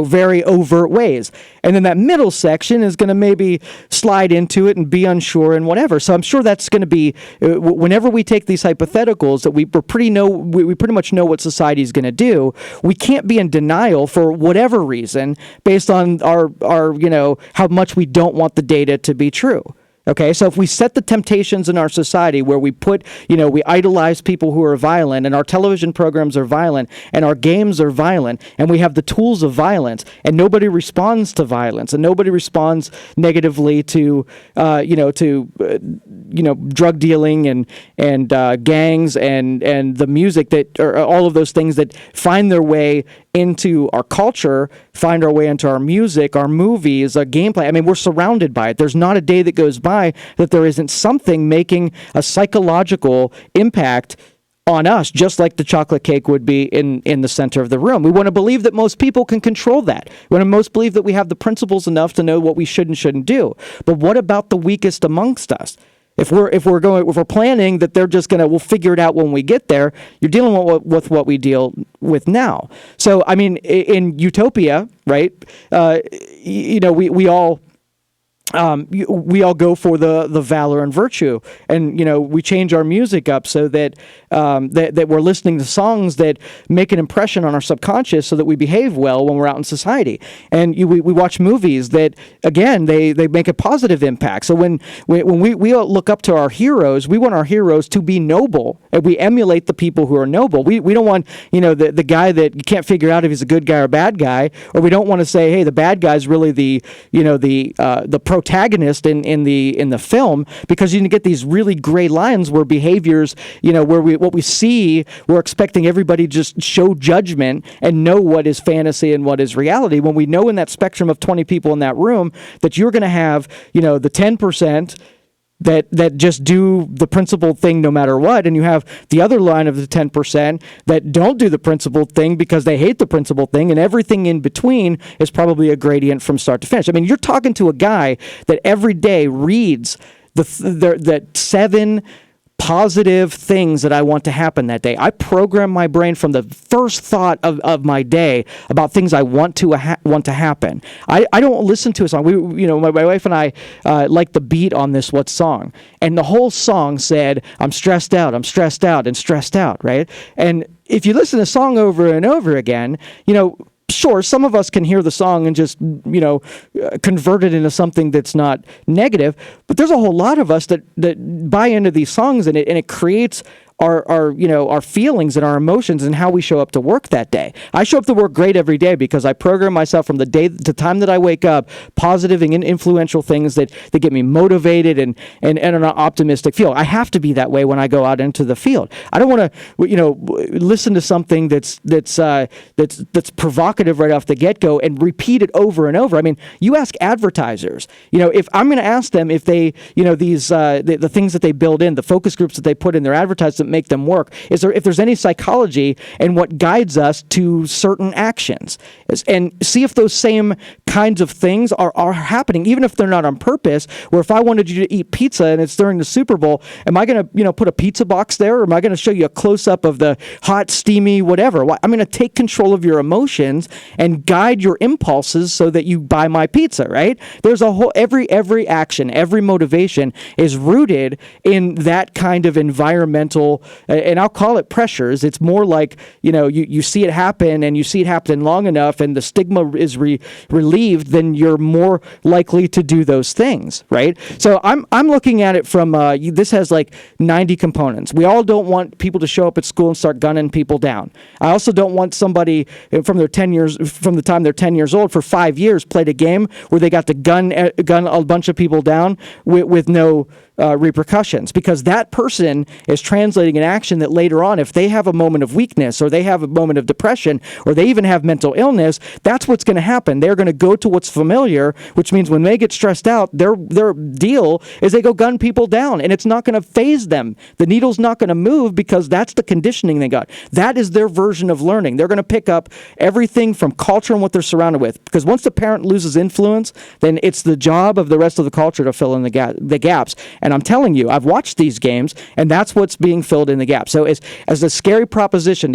very overt ways. And then that middle section is going to maybe slide into it and be unsure and whatever. So I'm sure that's going to be, whenever we take these hypotheticals that we pretty much know what society is going to do, we can't be in denial for whatever reason based on our how much we don't want the data to be true. Okay, so if we set the temptations in our society where we we idolize people who are violent, and our television programs are violent, and our games are violent, and we have the tools of violence, and nobody responds to violence, and nobody responds negatively to, drug dealing and gangs and the music that, or all of those things that find their way into our culture, find our way into our music, our movies, our gameplay. I mean, we're surrounded by it. There's not a day that goes by that there isn't something making a psychological impact on us, just like the chocolate cake would be in the center of the room. We want to believe that most people can control that. We want to most believe that we have the principles enough to know what we should and shouldn't do. But what about the weakest amongst us? If we're planning that they're just we'll figure it out when we get there, you're dealing with what we deal with now. So I mean, in utopia, right? We all go for the valor and virtue, and we change our music up so that that we're listening to songs that make an impression on our subconscious, so that we behave well when we're out in society. And we watch movies that, again, they make a positive impact. So when we look up to our heroes, we want our heroes to be noble, and we emulate the people who are noble. We don't want the guy that you can't figure out if he's a good guy or bad guy, or we don't want to say, hey, the bad guy's really the protagonist in the film, because you can get these really gray lines where behaviors, where what we see, we're expecting everybody just show judgment and know what is fantasy and what is reality, when we know in that spectrum of 20 people in that room that you're going to have, the 10% that just do the principled thing no matter what, and you have the other line of the 10% that don't do the principled thing because they hate the principled thing, and everything in between is probably a gradient from start to finish. I mean, you're talking to a guy that every day reads the 7 positive things that I want to happen that day. I program my brain from the first thought of my day about things I want to happen. I don't listen to a song. My wife and I like the beat on this what song, and the whole song said, I'm stressed out, and stressed out, right? And if you listen to a song over and over again, sure, some of us can hear the song and just, convert it into something that's not negative, but there's a whole lot of us that buy into these songs, and it creates our feelings and our emotions and how we show up to work that day. I show up to work great every day because I program myself from the time that I wake up, positive and influential things that get me motivated and an optimistic feel. I have to be that way when I go out into the field. I don't want to listen to something that's provocative right off the get-go and repeat it over and over. I mean, you ask advertisers, if I'm going to ask them if they, the things that they build in, the focus groups that they put in their advertisements doesn't make them work? If there's any psychology in what guides us to certain actions, and see if those same kinds of things are happening, even if they're not on purpose. Where if I wanted you to eat pizza and it's during the Super Bowl, am I going to put a pizza box there, or am I going to show you a close up of the hot, steamy, whatever? I'm going to take control of your emotions and guide your impulses so that you buy my pizza, right? There's a whole every action, every motivation is rooted in that kind of environmental, and I'll call it pressures. It's more like, you see it happen, and you see it happen long enough, and the stigma is relieved, then you're more likely to do those things, right? So I'm looking at it from this has like 90 components. We all don't want people to show up at school and start gunning people down. I also don't want somebody from the time they're 10 years old for 5 years played a game where they got to gun a bunch of people down with no repercussions, because that person is translating an action that later on, if they have a moment of weakness, or they have a moment of depression, or they even have mental illness, that's what's going to happen. They're going to go to what's familiar, which means when they get stressed out, their deal is they go gun people down, and it's not going to phase them. The needle's not going to move, because that's the conditioning they got. That is their version of learning. They're going to pick up everything from culture and what they're surrounded with, because once the parent loses influence, then it's the job of the rest of the culture to fill in the gaps. And I'm telling you, I've watched these games, and that's what's being filled in the gap. So as a scary proposition,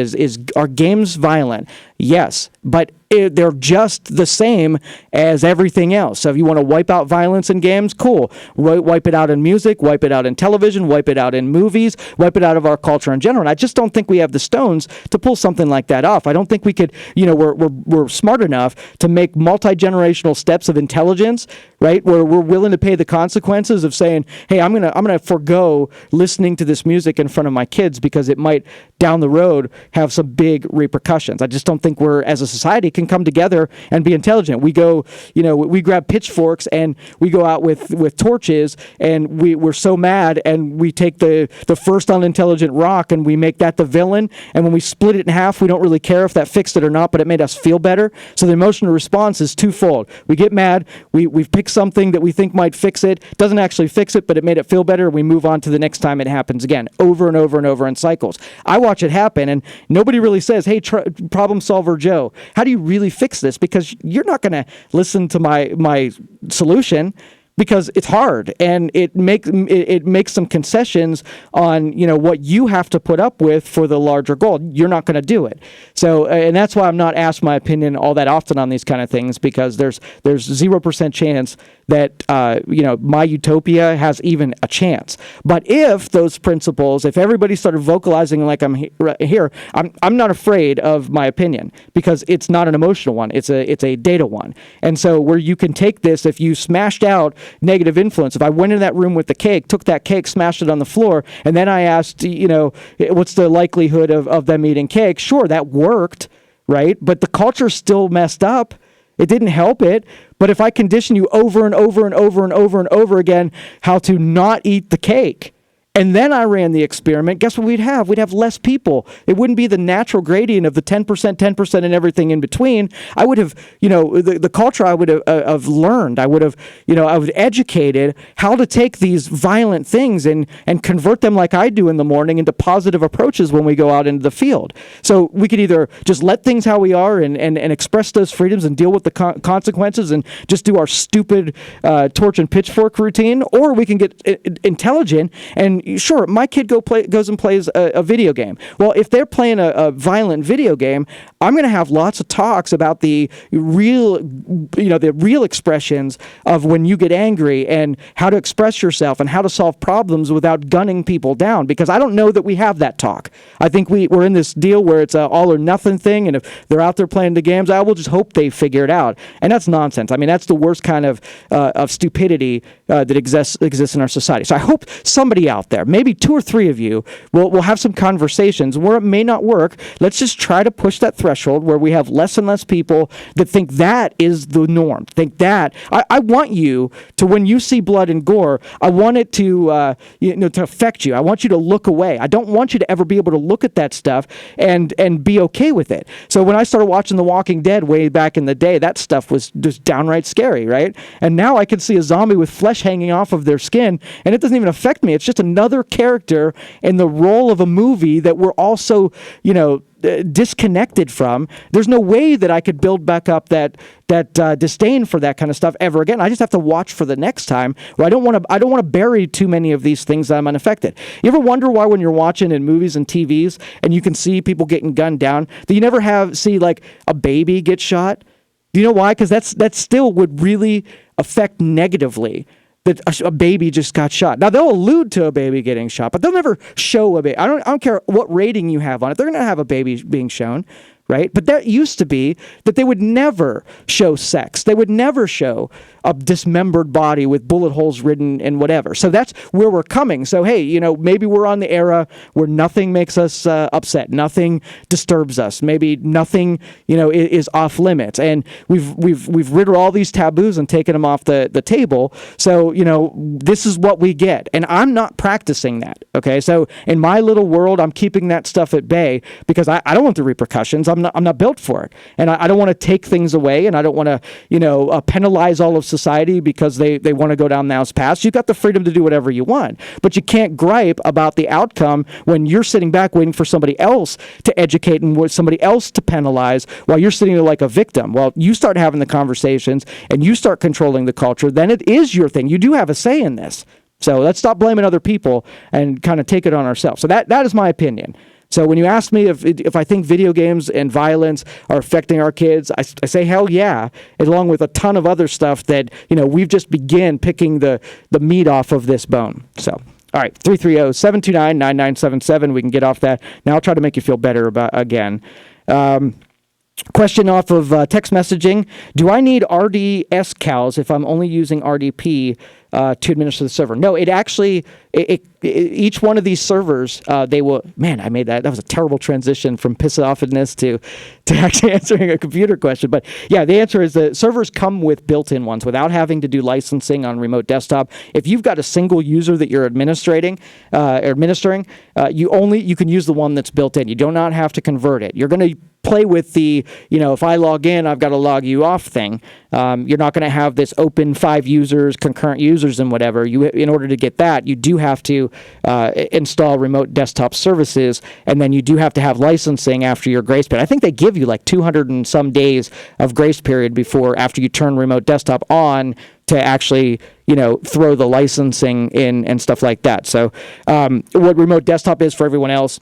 are games violent? Yes, but they're just the same as everything else. So if you want to wipe out violence in games, cool. Wipe it out in music, wipe it out in television, wipe it out in movies, wipe it out of our culture in general. And I just don't think we have the stones to pull something like that off. I don't think we could, we're smart enough to make multi-generational steps of intelligence, right? Where we're willing to pay the consequences of saying, hey, I'm gonna forego listening to this music in front of my kids because it might down the road have some big repercussions. I just don't think we're, as a society, can come together and be intelligent. We go, we grab pitchforks and we go out with torches, and we're so mad, and we take the first unintelligent rock and we make that the villain, and when we split it in half, we don't really care if that fixed it or not, but it made us feel better. So the emotional response is twofold. We get mad, we've picked something that we think might fix it, doesn't actually fix it, but it made it feel better, we move on to the next time it happens again, over and over and over in cycles. I watch it happen, and nobody really says, hey, problem solver Joe, how do you really fix this? Because you're not going to listen to my solution, because it's hard, and it makes some concessions on what you have to put up with for the larger goal. You're not going to do it. So, and that's why I'm not asked my opinion all that often on these kind of things, because there's 0% chance that my utopia has even a chance. But if those principles, if everybody started vocalizing like I'm here, I'm not afraid of my opinion, because it's not an emotional one. It's a data one. And so where you can take this, if you smashed out negative influence, if I went in that room with the cake, took that cake, smashed it on the floor, and then I asked, what's the likelihood of them eating cake? Sure, that worked, right? But the culture's still messed up. It didn't help it. But if I condition you over and over and over and over and over again how to not eat the cake, and then I ran the experiment, guess what we'd have? We'd have less people. It wouldn't be the natural gradient of the 10%, and everything in between. I would have, the culture I would have learned. I would have educated how to take these violent things and convert them like I do in the morning into positive approaches when we go out into the field. So we could either just let things how we are and express those freedoms and deal with the consequences and just do our stupid torch and pitchfork routine, or we can get intelligent and sure, my kid goes and plays a video game. Well, if they're playing a violent video game, I'm going to have lots of talks about the real expressions of when you get angry and how to express yourself and how to solve problems without gunning people down, because I don't know that we have that talk. I think we're in this deal where it's an all or nothing thing, and if they're out there playing the games, I will just hope they figure it out. And that's nonsense. I mean, that's the worst kind of stupidity that exists in our society. So I hope somebody out there, maybe 2 or 3 of you, will have some conversations where it may not work. Let's just try to push that threshold where we have less and less people that think that is the norm. Think that. I want you to, when you see blood and gore, I want it to to affect you. I want you to look away. I don't want you to ever be able to look at that stuff and be okay with it. So when I started watching The Walking Dead way back in the day, that stuff was just downright scary, right? And now I can see a zombie with flesh hanging off of their skin, and it doesn't even affect me. It's just another another character in the role of a movie that we're also, disconnected from. There's no way that I could build back up that disdain for that kind of stuff ever again. I just have to watch for the next time. Where I don't want to bury too many of these things that I'm unaffected. You ever wonder why when you're watching in movies and TVs and you can see people getting gunned down, that you never see like a baby get shot? Do you know why? Because that still would really affect negatively. That a baby just got shot. Now they'll allude to a baby getting shot, but they'll never show a baby. I don't care what rating you have on it. They're going to have a baby being shown, right? But that used to be that they would never show sex. They would never show a dismembered body with bullet holes ridden and whatever. So that's where we're coming. So hey, maybe we're on the era where nothing makes us upset, nothing disturbs us, maybe nothing is off limits, and we've rid of all these taboos and taken them off the table. So this is what we get, and I'm not practicing that. Okay, so in my little world, I'm keeping that stuff at bay because I don't want the repercussions. I'm not built for it, and I don't want to take things away, and I don't want to penalize all of society because they want to go down those paths. You've got the freedom to do whatever you want, but you can't gripe about the outcome when you're sitting back waiting for somebody else to educate and somebody else to penalize while you're sitting there like a victim. Well, you start having the conversations and you start controlling the culture, then it is your thing. You do have a say in this. So let's stop blaming other people and kind of take it on ourselves. So that is my opinion. So when you ask me if I think video games and violence are affecting our kids, I say hell yeah, along with a ton of other stuff that, we've just begun picking the meat off of this bone. So, all right, 330-729-9977. We can get off that. Now I'll try to make you feel better about again. Question off of text messaging. Do I need RDS cows if I'm only using RDP to administer the server? No, it actually, each one of these servers, they will, man, I made that was a terrible transition from piss-offness to actually answering a computer question. But yeah, the answer is that servers come with built-in ones without having to do licensing on remote desktop. If you've got a single user that you're administering, you can use the one that's built in. You do not have to convert it. You're going to play with the, if I log in, I've got to log you off thing. You're not going to have this open 5 users, concurrent users and whatever. In order to get that, you do have to install remote desktop services, and then you do have to have licensing after your grace period. I think they give you like 200 and some days of grace period after you turn remote desktop on to actually, throw the licensing in and stuff like that. So what remote desktop is for everyone else,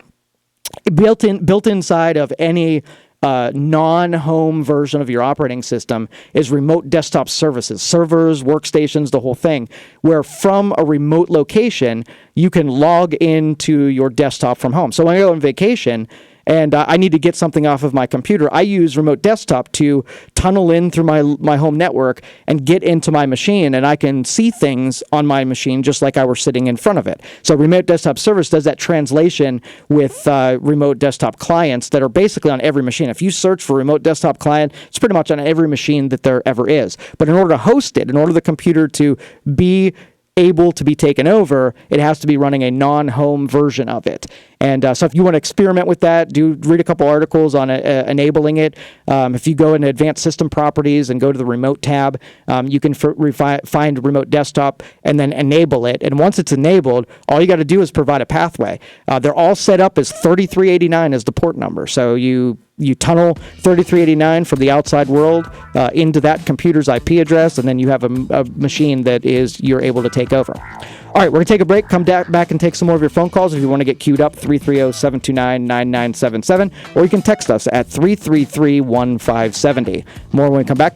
built inside of any non-home version of your operating system is remote desktop services, servers, workstations, the whole thing, where from a remote location, you can log into your desktop from home. So when I go on vacation and I need to get something off of my computer, I use remote desktop to tunnel in through my home network and get into my machine, and I can see things on my machine just like I were sitting in front of it. So remote desktop service does that translation with remote desktop clients that are basically on every machine. If you search for remote desktop client, it's pretty much on every machine that there ever is. But in order to host it, in order for the computer to be able to be taken over, it has to be running a non-home version of it. And so if you want to experiment with that, read a couple articles on enabling it. If you go into advanced system properties and go to the remote tab, you can find remote desktop and then enable it. And once it's enabled, all you got to do is provide a pathway. They're all set up as 3389 as the port number. So you tunnel 3389 from the outside world into that computer's IP address, and then you have a machine that you're able to take over. All right, we're going to take a break, come back and take some more of your phone calls if you want to get queued up, 330-729-9977, or you can text us at 333-1570. More when we come back.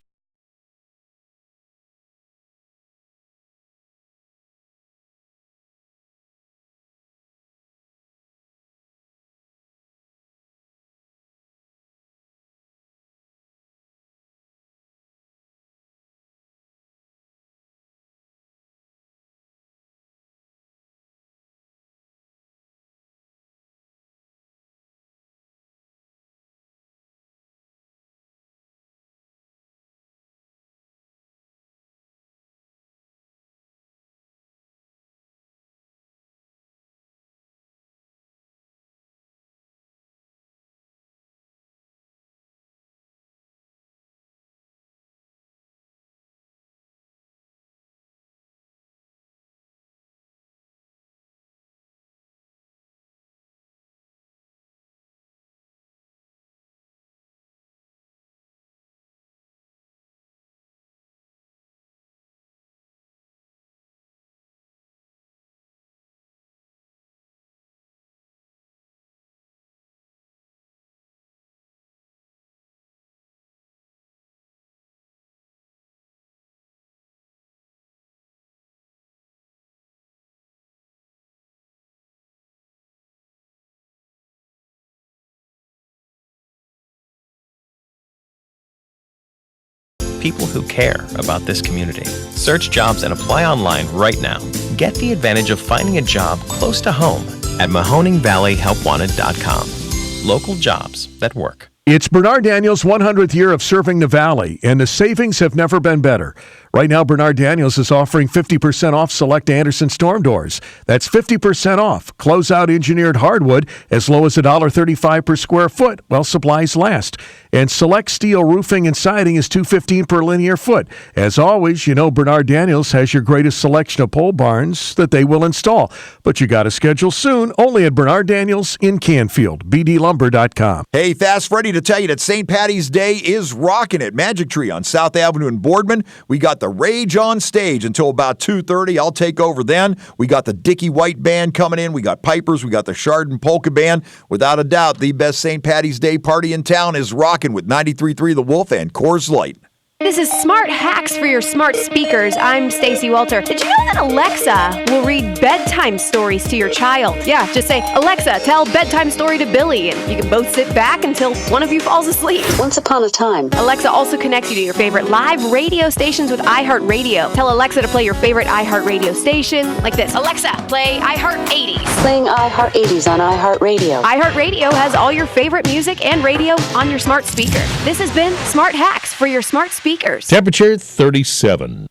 people who care about this community. Search jobs and apply online right now. Get the advantage of finding a job close to home at MahoningValleyHelpWanted.com. Local jobs that work. It's Bernard Daniels' 100th year of serving the Valley, and the savings have never been better. Right now, Bernard Daniels is offering 50% off select Anderson storm doors. That's 50% off. Closeout engineered hardwood as low as $1.35 per square foot while supplies last. And select steel roofing and siding is $2.15 per linear foot. As always, you know Bernard Daniels has your greatest selection of pole barns that they will install. But you got to schedule soon, only at Bernard Daniels in Canfield, bdlumber.com. Hey, Fast Freddy to tell you that St. Patty's Day is rocking at Magic Tree on South Avenue in Boardman. We got the Rage on stage until about 2:30. I'll take over then. We got the Dickie White Band coming in. We got pipers. We got the Chardon Polka Band. Without a doubt, the best St. Patty's Day party in town is rocking with 93.3 The Wolf and Coors Light. This is Smart Hacks for your smart speakers. I'm Stacy Walter. Did you know that Alexa will read bedtime stories to your child? Yeah, just say, Alexa, tell bedtime story to Billy, and you can both sit back until one of you falls asleep. Once upon a time. Alexa also connects you to your favorite live radio stations with iHeartRadio. Tell Alexa to play your favorite iHeartRadio station like this. Alexa, play iHeart 80s. Playing iHeart 80s on iHeartRadio. iHeartRadio has all your favorite music and radio on your smart speaker. This has been Smart Hacks for your smart speakers. Temperature 37.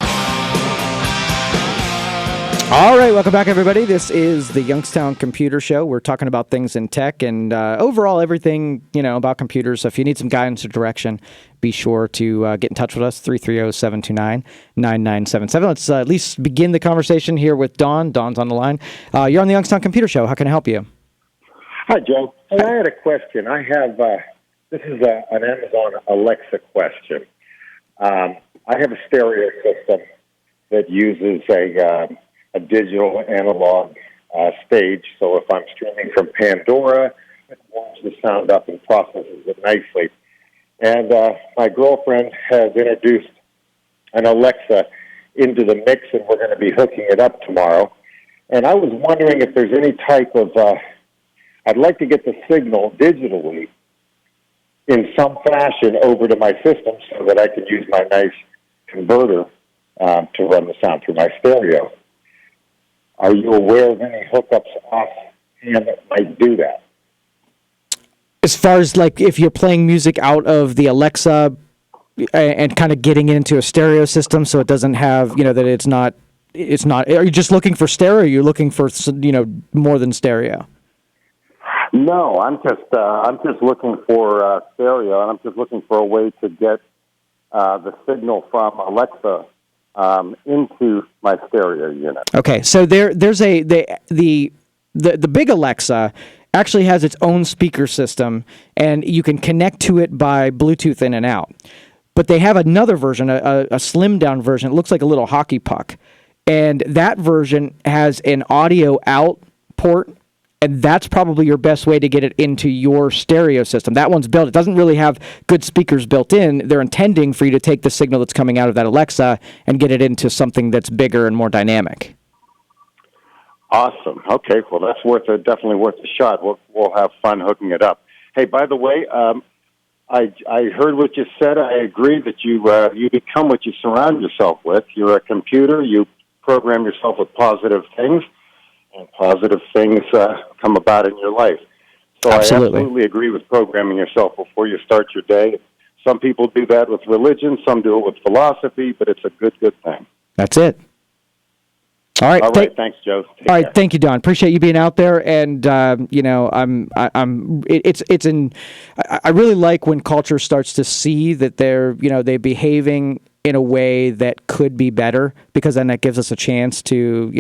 All right, welcome back, everybody. This is the Youngstown Computer Show. We're talking about things in tech and overall everything, about computers. So if you need some guidance or direction, be sure to get in touch with us, 330-729-9977. Let's at least begin the conversation here with Don. Don's on the line. You're on the Youngstown Computer Show. How can I help you? Hi, Joe. Hey, I had a question. I have, this is an Amazon Alexa question. I have a stereo system that uses a digital analog stage. So if I'm streaming from Pandora, it warms the sound up and processes it nicely. And my girlfriend has introduced an Alexa into the mix, and we're going to be hooking it up tomorrow. And I was wondering if there's any type of, I'd like to get the signal digitally in some fashion over to my system so that I can use my nice converter to run the sound through my stereo. Are you aware of any hookups offhand that might do that? As far as like if you're playing music out of the Alexa and kind of getting it into a stereo system so it doesn't have, that it's not, are you just looking for stereo or are you looking for, more than stereo? No, I'm just looking for stereo, and I'm just looking for a way to get the signal from Alexa into my stereo unit. Okay, so there's the big Alexa actually has its own speaker system, and you can connect to it by Bluetooth in and out. But they have another version, a slimmed down version. It looks like a little hockey puck, and that version has an audio out port. And that's probably your best way to get it into your stereo system. That one's built. It doesn't really have good speakers built in. They're intending for you to take the signal that's coming out of that Alexa and get it into something that's bigger and more dynamic. Awesome. Okay, well, that's definitely worth a shot. We'll have fun hooking it up. Hey, by the way, I heard what you said. I agree that you become what you surround yourself with. You're a computer. You program yourself with positive things. And positive things come about in your life. So Absolutely. I absolutely agree with programming yourself before you start your day. Some people do that with religion, some do it with philosophy, but it's a good thing. That's it. All right. Thanks, Joe. All right. Thank you, Don. Appreciate you being out there. And, I really like when culture starts to see that they're behaving in a way that could be better, because then that gives us a chance to,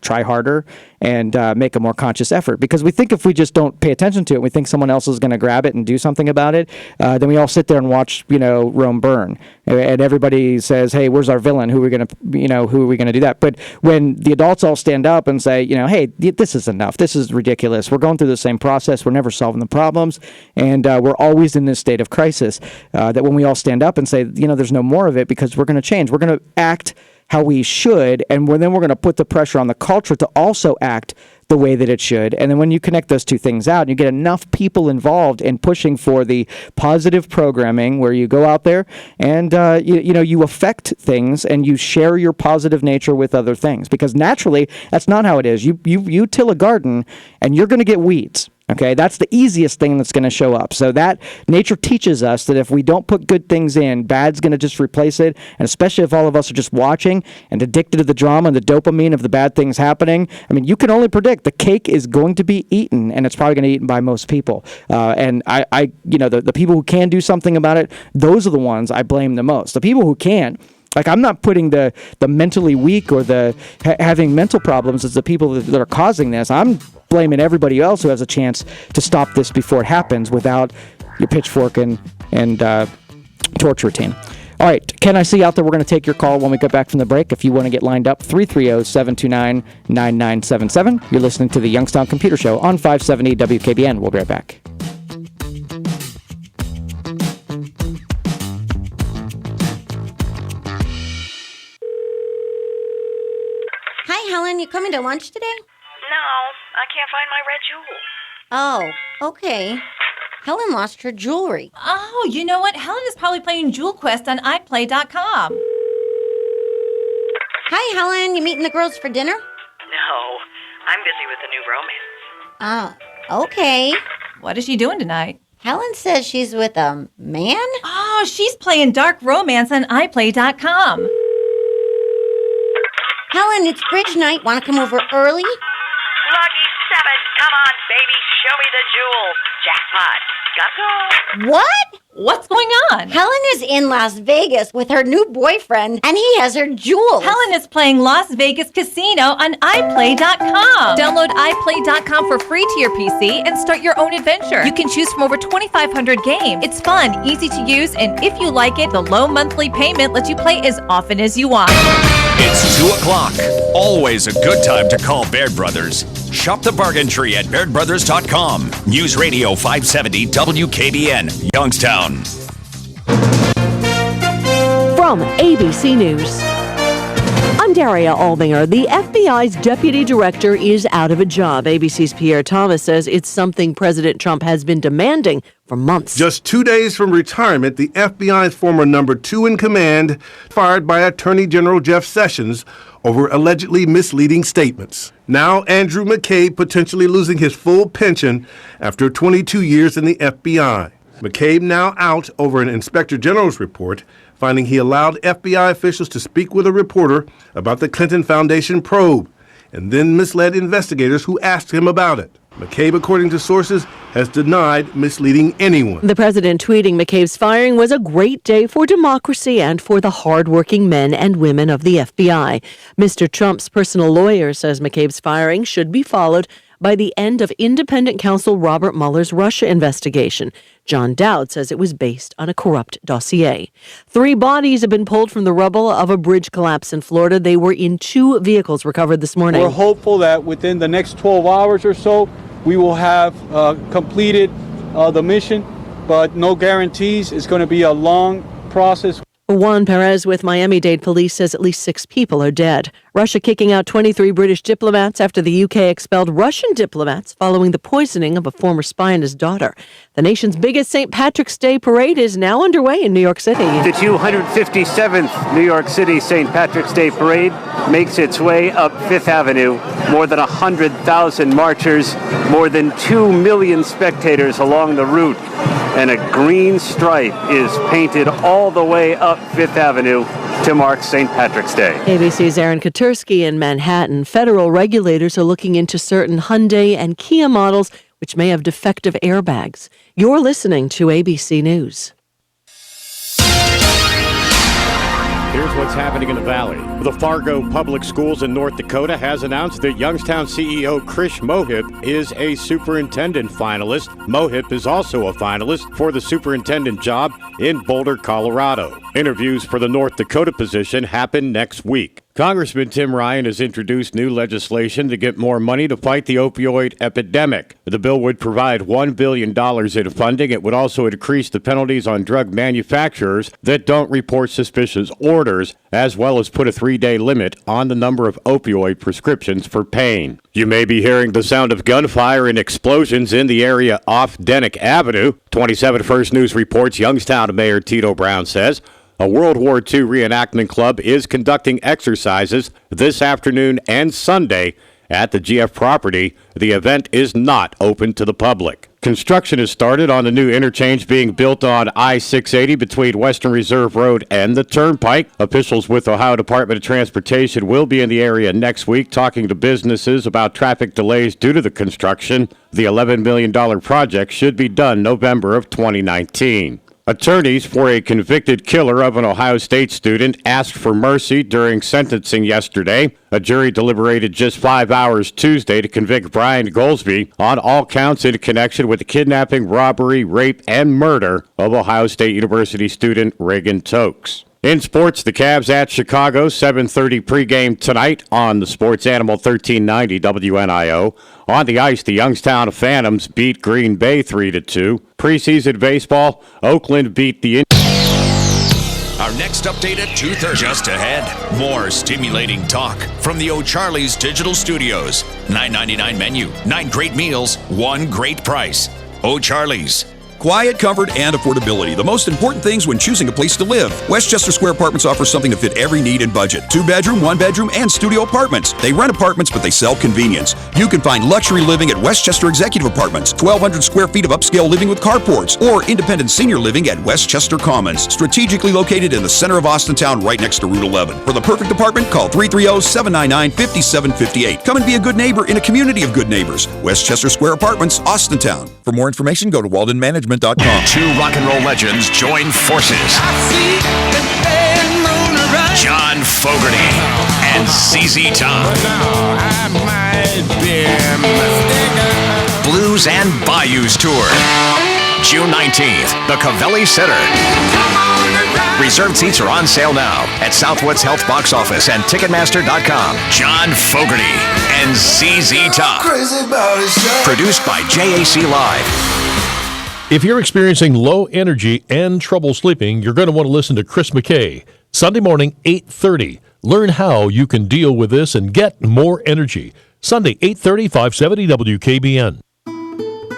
try harder and make a more conscious effort. Because we think if we just don't pay attention to it, we think someone else is going to grab it and do something about it, then we all sit there and watch, Rome burn. And everybody says, hey, where's our villain? Who are we going to do that? But when the adults all stand up and say, hey, this is enough. This is ridiculous. We're going through the same process. We're never solving the problems. And we're always in this state of crisis. That when we all stand up and say, there's no more of it because we're going to change. We're going to act how we should, and then we're going to put the pressure on the culture to also act the way that it should. And then when you connect those two things out, and you get enough people involved in pushing for the positive programming where you go out there and you affect things and you share your positive nature with other things. Because naturally, that's not how it is. You till a garden and you're going to get weeds. Okay, that's the easiest thing that's going to show up. So that nature teaches us that if we don't put good things in, bad's going to just replace it. And especially if all of us are just watching and addicted to the drama and the dopamine of the bad things happening. I mean, you can only predict the cake is going to be eaten, and it's probably going to be eaten by most people. And the people who can do something about it, those are the ones I blame the most. The people who can't. Like, I'm not putting the mentally weak or the having mental problems as the people that are causing this. I'm blaming everybody else who has a chance to stop this before it happens without your pitchfork and torch routine. All right, Ken, I see you out there. We're going to take your call when we get back from the break. If you want to get lined up, 330-729-9977. You're listening to the Youngstown Computer Show on 570 WKBN. We'll be right back. Hi, Helen. You coming to lunch today? No, I can't find my red jewel. Oh, okay. Helen lost her jewelry. Oh, you know what? Helen is probably playing Jewel Quest on iPlay.com. Hi, Helen. You meeting the girls for dinner? No, I'm busy with a new romance. Okay. What is she doing tonight? Helen says she's with a man? Oh, she's playing Dark Romance on iPlay.com. Helen, it's bridge night. Want to come over early? Lucky 7, come on, baby, show me the jewel. Jackpot, gotta go. What? What's going on? Helen is in Las Vegas with her new boyfriend, and he has her jewels. Helen is playing Las Vegas Casino on iPlay.com. Download iPlay.com for free to your PC and start your own adventure. You can choose from over 2,500 games. It's fun, easy to use, and if you like it, the low monthly payment lets you play as often as you want. It's 2 o'clock. Always a good time to call Baird Brothers. Shop the bargain tree at BairdBrothers.com. News Radio 570 WKBN, Youngstown. From ABC News, I'm Daria Albinger. The FBI's deputy director is out of a job. ABC's Pierre Thomas says it's something President Trump has been demanding for months. Just 2 days from retirement, the FBI's former number 2 in command fired by Attorney General Jeff Sessions over allegedly misleading statements. Now Andrew McCabe potentially losing his full pension after 22 years in the FBI. McCabe now out over an Inspector General's report finding he allowed FBI officials to speak with a reporter about the Clinton Foundation probe and then misled investigators who asked him about it. McCabe, according to sources, has denied misleading anyone. The president tweeting McCabe's firing was a great day for democracy and for the hardworking men and women of the FBI. Mr. Trump's personal lawyer says McCabe's firing should be followed by the end of independent counsel Robert Mueller's Russia investigation. John Dowd says it was based on a corrupt dossier. 3 bodies have been pulled from the rubble of a bridge collapse in Florida. They were in 2 vehicles recovered this morning. We're hopeful that within the next 12 hours or so, we will have completed the mission, but no guarantees. It's going to be a long process. Juan Perez with Miami-Dade police says at least 6 people are dead. Russia kicking out 23 British diplomats after the UK expelled Russian diplomats following the poisoning of a former spy and his daughter. The nation's biggest St. Patrick's Day parade is now underway in New York City. The 257th New York City St. Patrick's Day parade makes its way up Fifth Avenue. More than 100,000 marchers, more than 2 million spectators along the route. And a green stripe is painted all the way up Fifth Avenue to mark St. Patrick's Day. ABC's Aaron Katursky in Manhattan. Federal regulators are looking into certain Hyundai and Kia models which may have defective airbags. You're listening to ABC News. Here's what's happening in the Valley. The Fargo Public Schools in North Dakota has announced that Youngstown CEO Krish Mohip is a superintendent finalist. Mohip is also a finalist for the superintendent job in Boulder, Colorado. Interviews for the North Dakota position happen next week. Congressman Tim Ryan has introduced new legislation to get more money to fight the opioid epidemic. The bill would provide $1 billion in funding. It would also increase the penalties on drug manufacturers that don't report suspicious orders, as well as put a 3-day limit on the number of opioid prescriptions for pain. You may be hearing the sound of gunfire and explosions in the area off Denick Avenue. 27 First News reports Youngstown Mayor Tito Brown says a World War II reenactment club is conducting exercises this afternoon and Sunday at the GF property. The event is not open to the public. Construction has started on the new interchange being built on I-680 between Western Reserve Road and the Turnpike. Officials with Ohio Department of Transportation will be in the area next week talking to businesses about traffic delays due to the construction. The $11 million project should be done November of 2019. Attorneys for a convicted killer of an Ohio State student asked for mercy during sentencing yesterday. A jury deliberated just 5 hours Tuesday to convict Brian Goldsby on all counts in connection with the kidnapping, robbery, rape, and murder of Ohio State University student Reagan Tokes. In sports, the Cavs at Chicago, 7:30 pregame tonight on the Sports Animal 1390 WNIO. On the ice, the Youngstown Phantoms beat Green Bay 3-2. Preseason baseball, Oakland beat the Our next update at 2:30. Just ahead, more stimulating talk from the O'Charley's Digital Studios. $9.99 menu, 9 great meals, 1 great price. O'Charley's. Quiet, comfort, and affordability. The most important things when choosing a place to live. Westchester Square Apartments offers something to fit every need and budget. 2-bedroom, 1-bedroom, and studio apartments. They rent apartments, but they sell convenience. You can find luxury living at Westchester Executive Apartments, 1,200 square feet of upscale living with carports, or independent senior living at Westchester Commons, strategically located in the center of Austintown, right next to Route 11. For the perfect apartment, call 330-799-5758. Come and be a good neighbor in a community of good neighbors. Westchester Square Apartments, Austintown. For more information, go to waldenmanagement.com. Two rock and roll legends join forces. John Fogerty and ZZ Top. Blues and Bayous Tour. June 19th, the Covelli Center. Reserved seats are on sale now at Southwoods Health Box Office and Ticketmaster.com. John Fogerty and ZZ Top. Produced by JAC Live. If you're experiencing low energy and trouble sleeping, you're going to want to listen to Chris McKay. Sunday morning, 8:30. Learn how you can deal with this and get more energy. Sunday, 8:30, 570 WKBN.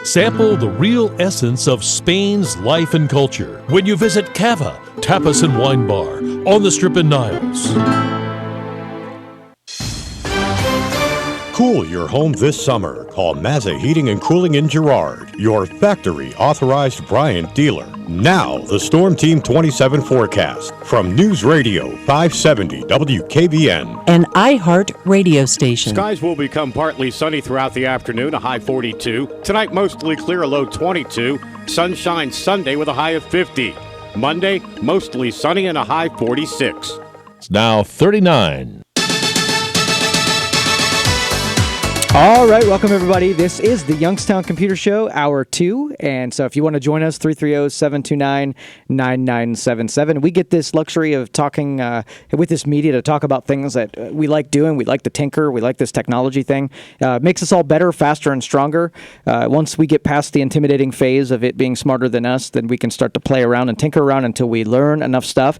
Sample the real essence of Spain's life and culture when you visit Cava, Tapas and Wine Bar on the Strip in Niles. Cool your home this summer. Call Mazza Heating and Cooling in Girard, your factory authorized Bryant dealer. Now, the Storm Team 27 forecast from News Radio 570 WKBN. An iHeart radio station. Skies will become partly sunny throughout the afternoon, a high 42. Tonight, mostly clear, a low 22. Sunshine Sunday with a high of 50. Monday, mostly sunny and a high 46. It's now 39. All right, welcome everybody. This is the Youngstown Computer Show, Hour 2. And so if you want to join us, 330-729-9977. We get this luxury of talking with this media to talk about things that we like doing. We like to tinker. We like this technology thing. Makes us all better, faster, and stronger. Once we get past the intimidating phase of it being smarter than us, then we can start to play around and tinker around until we learn enough stuff.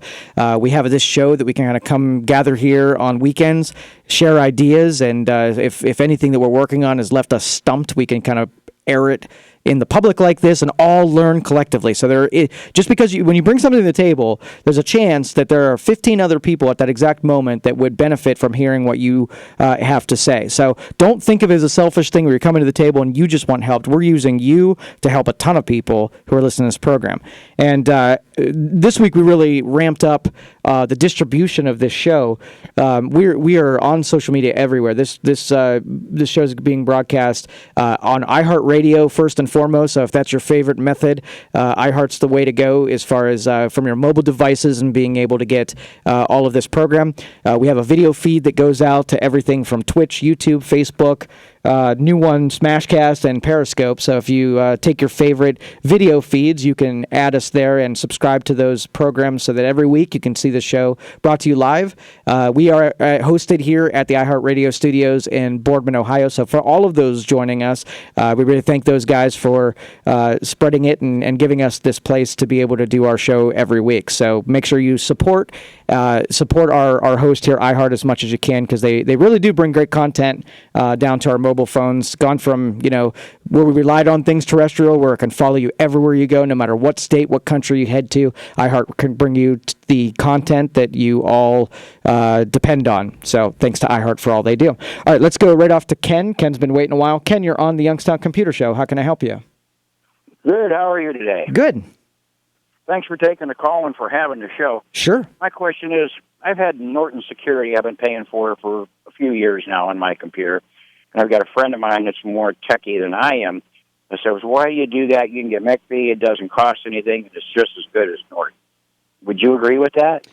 We have this show that we can kind of come gather here on weekends, share ideas, and if anything that we're working on has left us stumped, we can kind of air it in the public like this and all learn collectively. So just because when you bring something to the table, there's a chance that there are 15 other people at that exact moment that would benefit from hearing what you have to say. So don't think of it as a selfish thing where you're coming to the table and you just want help. We're using you to help a ton of people who are listening to this program. And this week we really ramped up the distribution of this show. We are on social media everywhere. This show is being broadcast on iHeartRadio first and foremost. So if that's your favorite method, iHeart's the way to go as far as from your mobile devices and being able to get all of this program. We have a video feed that goes out to everything from Twitch, YouTube, Facebook, new one, Smashcast and Periscope. So if you take your favorite video feeds, you can add us there and subscribe to those programs so that every week you can see the show brought to you live. We are hosted here at the iHeartRadio studios in Boardman, Ohio. So for all of those joining us, we really thank those guys for spreading it and giving us this place to be able to do our show every week. So make sure you support our host here, iHeart, as much as you can, because they really do bring great content down to our mobile phones. Gone from, where we relied on things terrestrial, where it can follow you everywhere you go, no matter what state, what country you head to. iHeart can bring you the content that you all depend on. So thanks to iHeart for all they do. All right, let's go right off to Ken. Ken's been waiting a while. Ken, you're on the Youngstown Computer Show. How can I help you? Good. How are you today? Good. Thanks for taking the call and for having the show. Sure. My question is, I've had Norton Security I've been paying for a few years now on my computer. And I've got a friend of mine that's more techie than I am. I said, why do you do that? You can get McAfee. It doesn't cost anything. And it's just as good as Norton. Would you agree with that?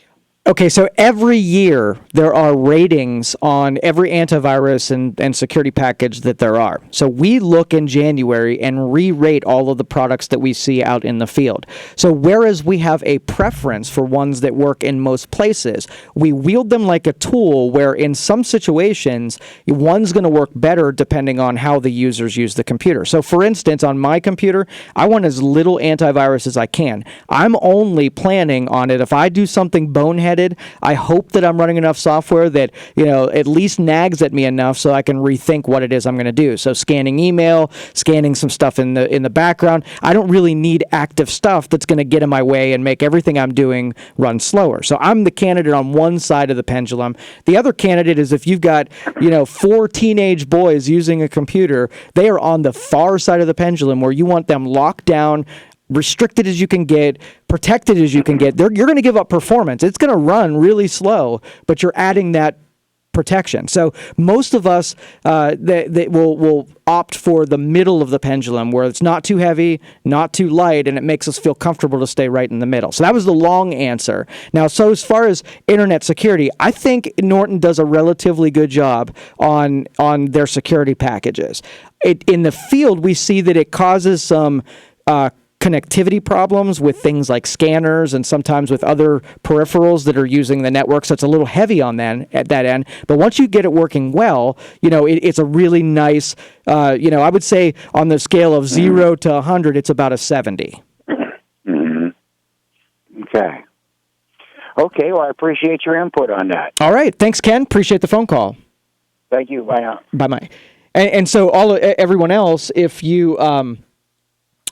Okay, so every year there are ratings on every antivirus and security package that there are. So we look in January and re-rate all of the products that we see out in the field. So whereas we have a preference for ones that work in most places, we wield them like a tool where in some situations, one's going to work better depending on how the users use the computer. So for instance, on my computer, I want as little antivirus as I can. I'm only planning on it if I do something boneheaded. I hope that I'm running enough software that, at least nags at me enough so I can rethink what it is I'm going to do. So scanning email, scanning some stuff in the background. I don't really need active stuff that's going to get in my way and make everything I'm doing run slower. So I'm the candidate on one side of the pendulum. The other candidate is if you've got, 4 teenage boys using a computer, they are on the far side of the pendulum where you want them locked down, restricted as you can get, protected as you can get. You're going to give up performance. It's going to run really slow, but you're adding that protection. So most of us that will opt for the middle of the pendulum, where it's not too heavy, not too light, and it makes us feel comfortable to stay right in the middle. So that was the long answer. Now, so as far as internet security, I think Norton does a relatively good job on their security packages. In the field, we see that it causes some connectivity problems with things like scanners and sometimes with other peripherals that are using the network. So it's a little heavy on at that end. But once you get it working well, it's a really nice, I would say on the scale of 0 to 100, it's about a 70. Mm-hmm. Okay. Okay, well, I appreciate your input on that. All right. Thanks, Ken. Appreciate the phone call. Thank you. Bye now. Bye-bye. And so everyone else, if you...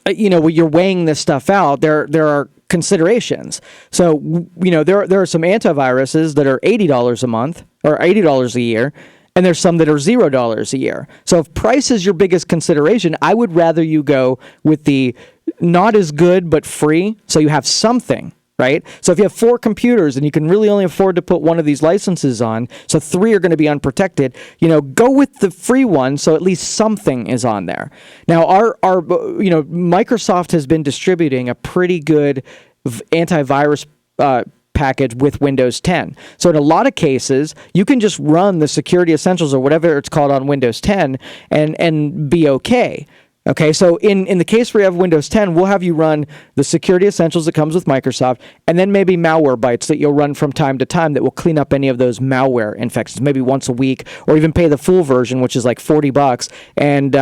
when you're weighing this stuff out, there are considerations. So, there are some antiviruses that are $80 a month or $80 a year, and there's some that are $0 a year. So if price is your biggest consideration, I would rather you go with the not as good but free, so you have something. Right? So if you have 4 computers and you can really only afford to put one of these licenses on, so 3 are going to be unprotected, go with the free one so at least something is on there. Now, our Microsoft has been distributing a pretty good antivirus package with Windows 10. So in a lot of cases, you can just run the Security Essentials or whatever it's called on Windows 10 and be okay. Okay, so in the case where you have Windows 10, we'll have you run the Security Essentials that comes with Microsoft, and then maybe malware bytes that you'll run from time to time that will clean up any of those malware infections, maybe once a week, or even pay the full version, which is like $40, and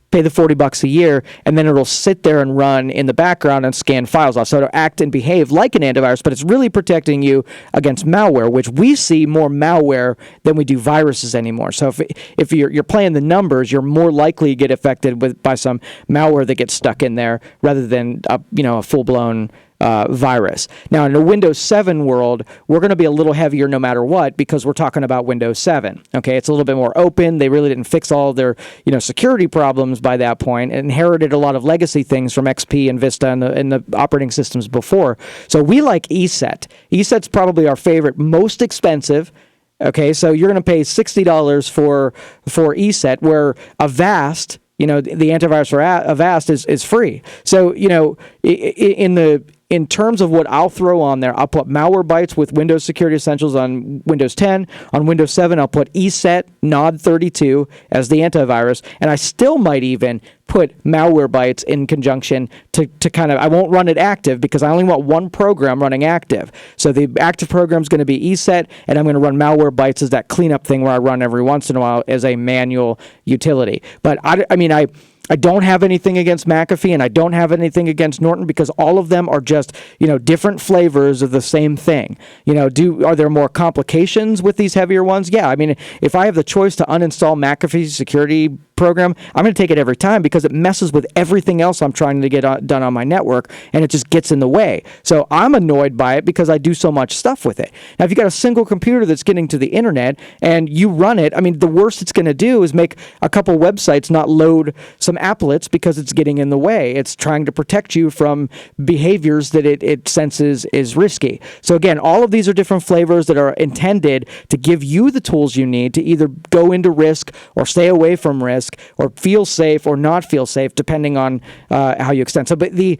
pay the $40 a year, and then it'll sit there and run in the background and scan files off. So it'll act and behave like an antivirus, but it's really protecting you against malware, which we see more malware than we do viruses anymore. So if you're playing the numbers, you're more likely to get affected by some malware that gets stuck in there rather than a full-blown virus. Now, in the Windows 7 world, we're going to be a little heavier no matter what because we're talking about Windows 7. Okay, it's a little bit more open. They really didn't fix all of their security problems by that point, and inherited a lot of legacy things from XP and Vista and the operating systems before. So we like ESET. ESET's probably our favorite, most expensive. Okay, so you're going to pay $60 for ESET, where Avast, the antivirus for Avast is free. So, in the in terms of what I'll throw on there, I'll put Malwarebytes with Windows Security Essentials on Windows 10. On Windows 7, I'll put ESET Nod 32 as the antivirus, and I still might even put Malwarebytes in conjunction to kind of, I won't run it active because I only want one program running active. So the active program is going to be ESET, and I'm going to run Malwarebytes as that cleanup thing where I run every once in a while as a manual utility. But I don't have anything against McAfee, and I don't have anything against Norton because all of them are just, different flavors of the same thing. Are there more complications with these heavier ones? Yeah. If I have the choice to uninstall McAfee's security program, I'm going to take it every time because it messes with everything else I'm trying to get done on my network, and it just gets in the way. So I'm annoyed by it because I do so much stuff with it. Now, if you got a single computer that's getting to the internet and you run it, the worst it's going to do is make a couple websites not load some applets because it's getting in the way. It's trying to protect you from behaviors that it senses is risky. So again, all of these are different flavors that are intended to give you the tools you need to either go into risk or stay away from risk, or feel safe or not feel safe, depending on how you extend. So, but the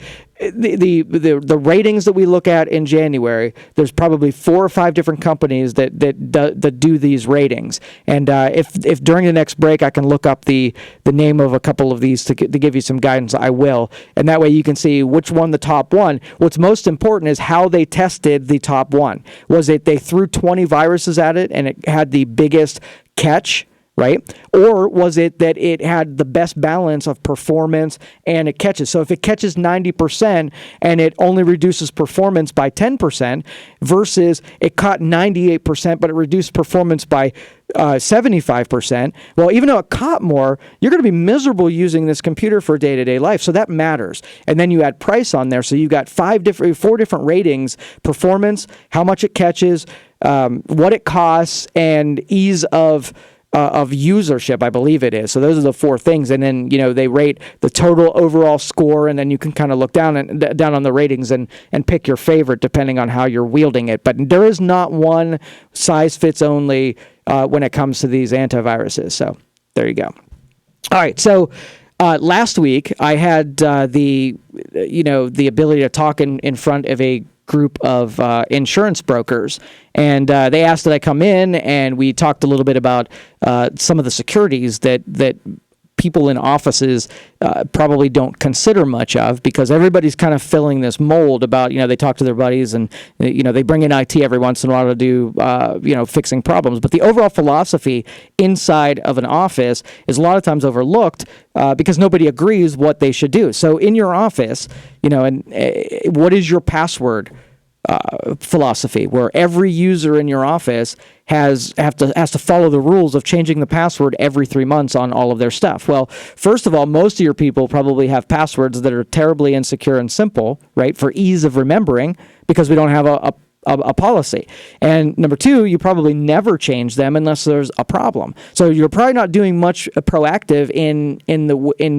ratings that we look at in January, there's probably 4 or 5 different companies that do these ratings. And if during the next break I can look up the name of a couple of these to give you some guidance, I will. And that way you can see which one the top one. What's most important is how they tested the top one. Was it they threw 20 viruses at it and it had the biggest catch? Right? Or was it that it had the best balance of performance and it catches? So if it catches 90% and it only reduces performance by 10% versus it caught 98% but it reduced performance by 75%, well, even though it caught more, you're going to be miserable using this computer for day-to-day life. So that matters. And then you add price on there. So you've got 4 different ratings: performance, how much it catches, what it costs, and ease of usership, I believe it is. So those are the 4 things, and then they rate the total overall score, and then you can kind of look down on the ratings and pick your favorite depending on how you're wielding it. But there is not one size fits only when it comes to these antiviruses. So there you go. All right, so. Last week I had the ability to talk in front of a group of insurance brokers, and they asked that I come in, and we talked a little bit about some of the securities that people in offices probably don't consider much of, because everybody's kind of filling this mold about, they talk to their buddies and, they bring in IT every once in a while to do, fixing problems. But the overall philosophy inside of an office is a lot of times overlooked because nobody agrees what they should do. So in your office, what is your password philosophy, where every user in your office has to follow the rules of changing the password every 3 months on all of their stuff? Well, first of all, most of your people probably have passwords that are terribly insecure and simple, right, for ease of remembering, because we don't have a policy. And number 2, you probably never change them unless there's a problem. So you're probably not doing much proactive in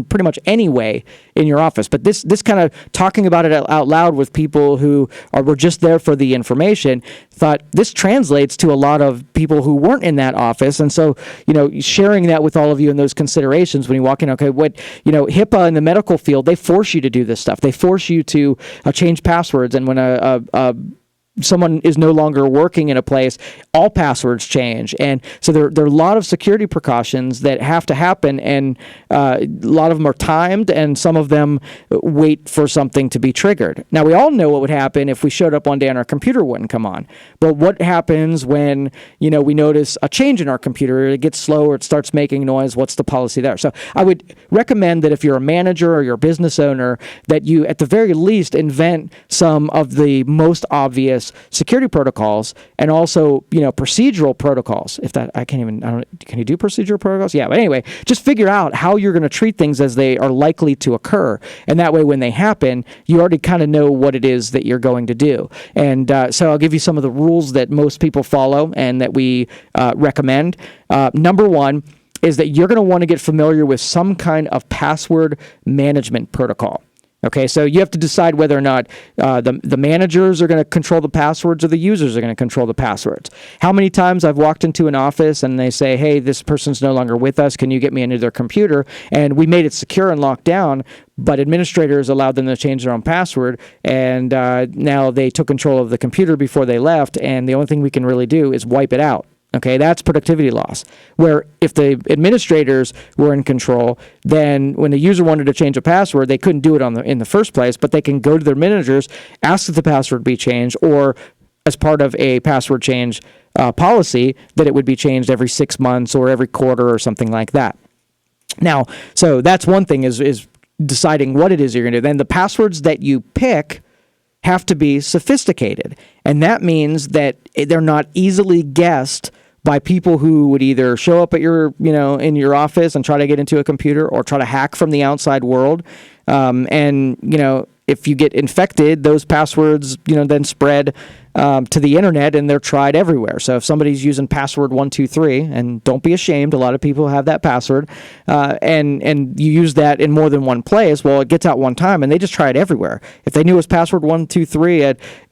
pretty much any way in your office. But this kind of talking about it out loud with people who were just there for the information, thought this translates to a lot of people who weren't in that office. And so, sharing that with all of you in those considerations when you walk in, okay, HIPAA in the medical field, they force you to do this stuff. They force you to change passwords. And when someone is no longer working in a place, all passwords change. And so there are a lot of security precautions that have to happen, and a lot of them are timed, and some of them wait for something to be triggered. Now, we all know what would happen if we showed up one day and our computer wouldn't come on. But what happens when, we notice a change in our computer? It gets slow or it starts making noise. What's the policy there? So I would recommend that if you're a manager or you're a business owner, that you at the very least invent some of the most obvious security protocols, and also, procedural protocols. Can you do procedural protocols? Yeah, but anyway, just figure out how you're going to treat things as they are likely to occur. And that way, when they happen, you already kind of know what it is that you're going to do. And so I'll give you some of the rules that most people follow and that we recommend. Number 1 is that you're going to want to get familiar with some kind of password management protocol. Okay, so you have to decide whether or not the managers are going to control the passwords or the users are going to control the passwords. How many times I've walked into an office and they say, hey, this person's no longer with us. Can you get me into their computer? And we made it secure and locked down, but administrators allowed them to change their own password. And now they took control of the computer before they left. And the only thing we can really do is wipe it out. Okay, that's productivity loss. Where if the administrators were in control, then when the user wanted to change a password, they couldn't do it in the first place, but they can go to their managers, ask that the password be changed, or as part of a password change policy, that it would be changed every 6 months or every quarter or something like that. Now, so that's one thing is deciding what it is you're going to do. Then the passwords that you pick have to be sophisticated. And that means that they're not easily guessed by people who would either show up at your, in your office and try to get into a computer or try to hack from the outside world. If you get infected, those passwords, then spread to the internet and they're tried everywhere. So if somebody's using password 123, and don't be ashamed, a lot of people have that password, and you use that in more than one place, well, it gets out one time and they just try it everywhere. If they knew it was password 123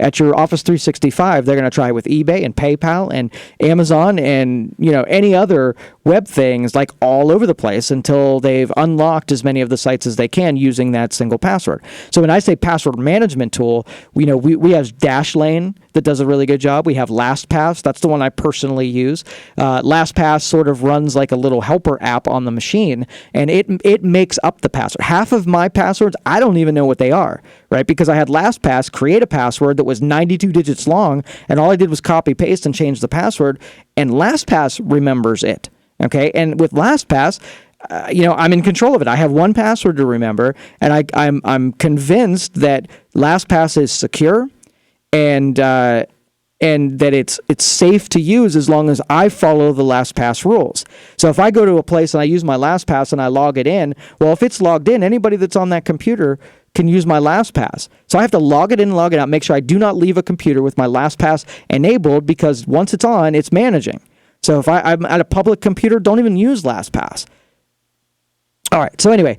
at your Office 365, they're going to try it with eBay and PayPal and Amazon and, any other web things, like all over the place, until they've unlocked as many of the sites as they can using that single password. So when I say password management tool, we have Dashlane that does a really good job. We have LastPass. That's the one I personally use. LastPass sort of runs like a little helper app on the machine, and it makes up the password. Half of my passwords, I don't even know what they are, right? Because I had LastPass create a password that was 92 digits long, and all I did was copy, paste, and change the password, and LastPass remembers it. Okay, and with LastPass, I'm in control of it. I have one password to remember, and I'm convinced that LastPass is secure, and that it's safe to use as long as I follow the LastPass rules. So if I go to a place and I use my LastPass and I log it in, well, if it's logged in, anybody that's on that computer can use my LastPass. So I have to log it in and log it out, make sure I do not leave a computer with my LastPass enabled, because once it's on, it's managing. So if I'm at a public computer, don't even use LastPass. All right. So anyway,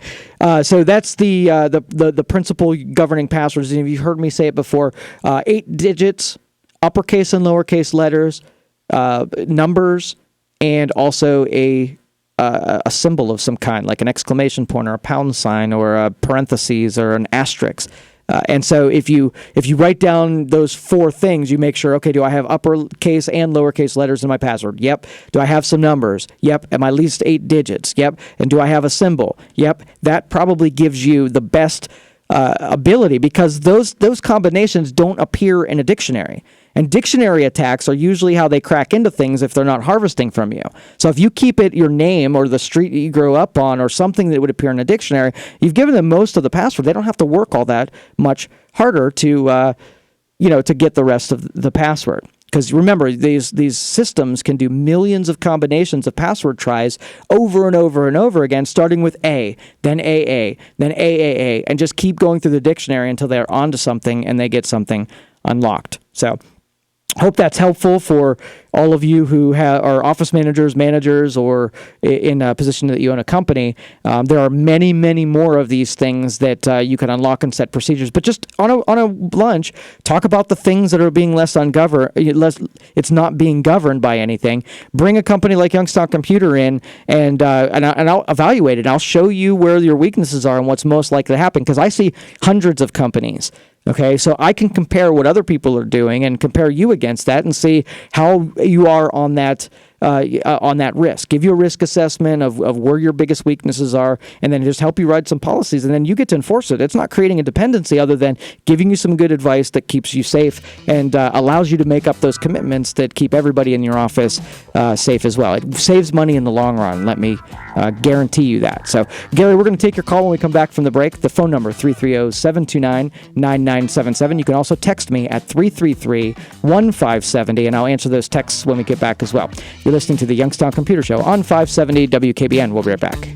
so that's the principle governing passwords. And you've heard me say it before: 8 digits, uppercase and lowercase letters, numbers, and also a symbol of some kind, like an exclamation point or a pound sign or a parentheses or an asterisk. And so if you write down those 4 things, you make sure, okay, do I have uppercase and lowercase letters in my password? Yep. Do I have some numbers? Yep. Am I at least 8 digits? Yep. And do I have a symbol? Yep. That probably gives you the best ability, because those combinations don't appear in a dictionary. And dictionary attacks are usually how they crack into things if they're not harvesting from you. So if you keep it your name or the street you grew up on or something that would appear in a dictionary, you've given them most of the password. They don't have to work all that much harder to get the rest of the password. Because remember, these systems can do millions of combinations of password tries over and over and over again, starting with A, then AA, then AAA, and just keep going through the dictionary until they're onto something and they get something unlocked. So hope that's helpful for all of you who are office managers, or in a position that you own a company. There are many, many more of these things that you can unlock and set procedures. But just on a lunch, talk about the things that are being it's not being governed by anything. Bring a company like Youngstown Computer in, and I'll evaluate it. I'll show you where your weaknesses are and what's most likely to happen, because I see hundreds of companies. Okay, so I can compare what other people are doing and compare you against that and see how you are on that risk. Give you a risk assessment of where your biggest weaknesses are, and then just help you write some policies, and then you get to enforce it. It's not creating a dependency other than giving you some good advice that keeps you safe and allows you to make up those commitments that keep everybody in your office safe as well. It saves money in the long run, let me guarantee you that. So, Gary, we're going to take your call when we come back from the break. The phone number, 330-729-9977. You can also text me at 333-1570, and I'll answer those texts when we get back as well. You're listening to the Youngstown Computer Show on 570 WKBN. We'll be right back.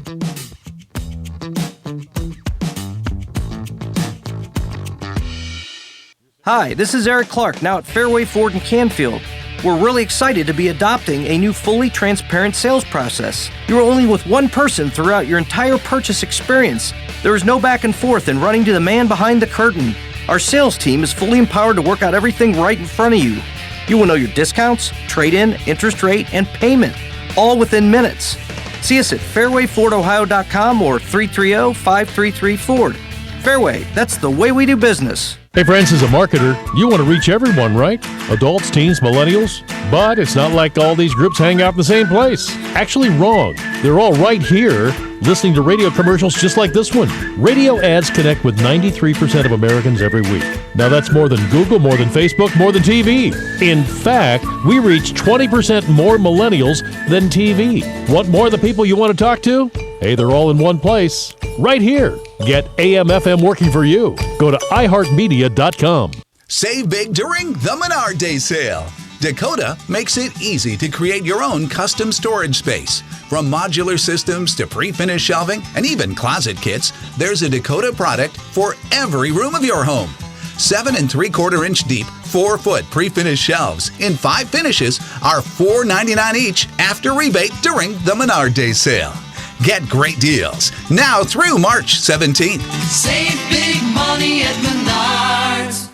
Hi, this is Eric Clark, now at Fairway Ford in Canfield. We're really excited to be adopting a new fully transparent sales process. You're only with one person throughout your entire purchase experience. There is no back and forth and running to the man behind the curtain. Our sales team is fully empowered to work out everything right in front of you. You will know your discounts, trade-in, interest rate, and payment, all within minutes. See us at fairwayfordohio.com or 330-533-FORD. Fairway, that's the way we do business. Hey friends, as a marketer, you want to reach everyone, right? Adults, teens, millennials? But it's not like all these groups hang out in the same place. Actually wrong. They're all right here, listening to radio commercials just like this one. Radio ads connect with 93% of Americans every week. Now that's more than Google, more than Facebook, more than TV. In fact, we reach 20% more millennials than TV. Want more of the people you want to talk to? Hey, they're all in one place. Right here. Get AM/FM working for you. Go to iHeartMedia.com. Save big during the Menard Day sale. Dakota makes it easy to create your own custom storage space. From modular systems to pre-finished shelving and even closet kits, there's a Dakota product for every room of your home. 7 3/4 inch deep, 4-foot pre-finished shelves in 5 finishes are $4.99 each after rebate during the Menard Day sale. Get great deals now through March 17th. Save big money at Menards.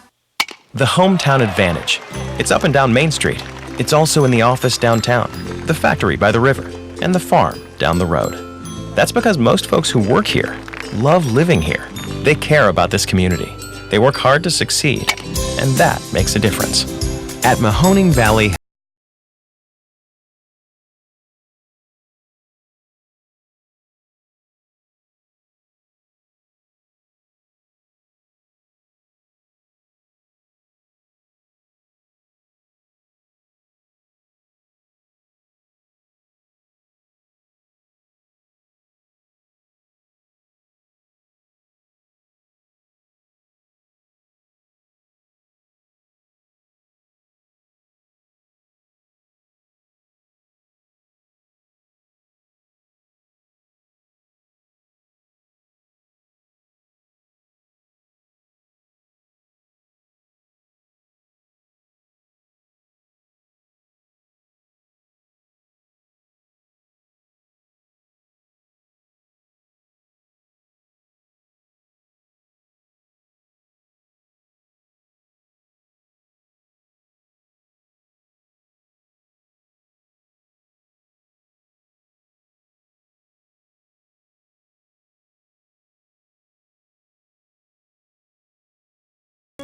The Hometown Advantage. It's up and down Main Street. It's also in the office downtown, the factory by the river, and the farm down the road. That's because most folks who work here love living here. They care about this community. They work hard to succeed, and that makes a difference. At Mahoning Valley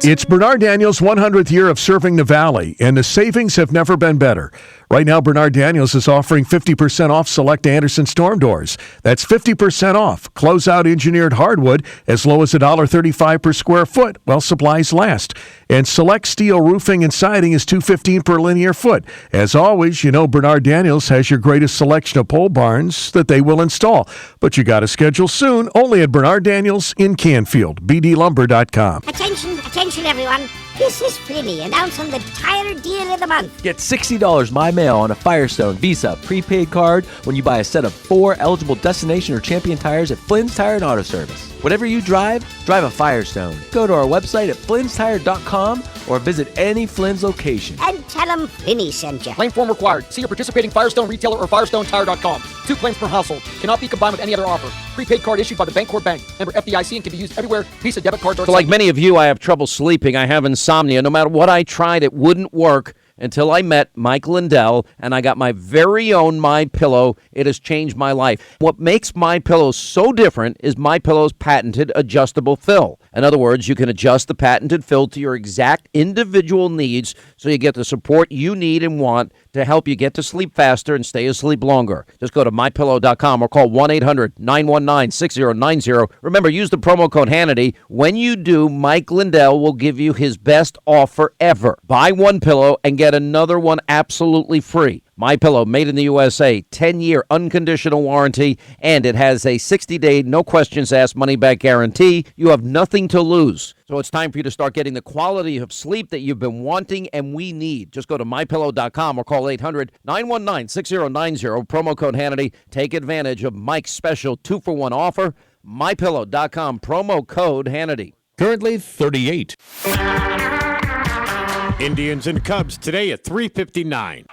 It's Bernard Daniels' 100th year of serving the Valley, and the savings have never been better. Right now, Bernard Daniels is offering 50% off select Anderson storm doors. That's 50% off. Closeout engineered hardwood as low as $1.35 per square foot while supplies last. And select steel roofing and siding is $2.15 per linear foot. As always, you know Bernard Daniels has your greatest selection of pole barns that they will install. But you got to schedule soon, only at Bernard Daniels in Canfield. BDLumber.com. Attention everyone. This is Flinny announcing the tire deal of the month. Get $60 by mail on a Firestone Visa prepaid card when you buy a set of 4 eligible Destination or Champion tires at Flynn's Tire and Auto Service. Whatever you drive a Firestone. Go to our website at flynnstire.com or visit any Flynn's location. And tell them Flinny sent you. Claim form required. See your participating Firestone retailer or FirestoneTire.com. 2 claims per household. Cannot be combined with any other offer. Prepaid card issued by the Bancorp Bank. Member FDIC and can be used everywhere. Visa, debit cards, or... So like many of you, I have trouble sleeping. I have insomnia. No matter what I tried, it wouldn't work until I met Mike Lindell, and I got my very own MyPillow. It has changed my life. What makes MyPillow so different is MyPillow's patented adjustable fill. In other words, you can adjust the patented fill to your exact individual needs so you get the support you need and want to help you get to sleep faster and stay asleep longer. Just go to MyPillow.com or call 1-800-919-6090. Remember, use the promo code Hannity. When you do, Mike Lindell will give you his best offer ever. Buy one pillow and get another one absolutely free. MyPillow, made in the USA, 10-year unconditional warranty, and it has a 60-day, no-questions-asked money-back guarantee. You have nothing to lose. So it's time for you to start getting the quality of sleep that you've been wanting and we need. Just go to MyPillow.com or call 800-919-6090. Promo code Hannity. Take advantage of Mike's special 2-for-1 offer. MyPillow.com, promo code Hannity. Currently 38. Indians and Cubs today at 3:59.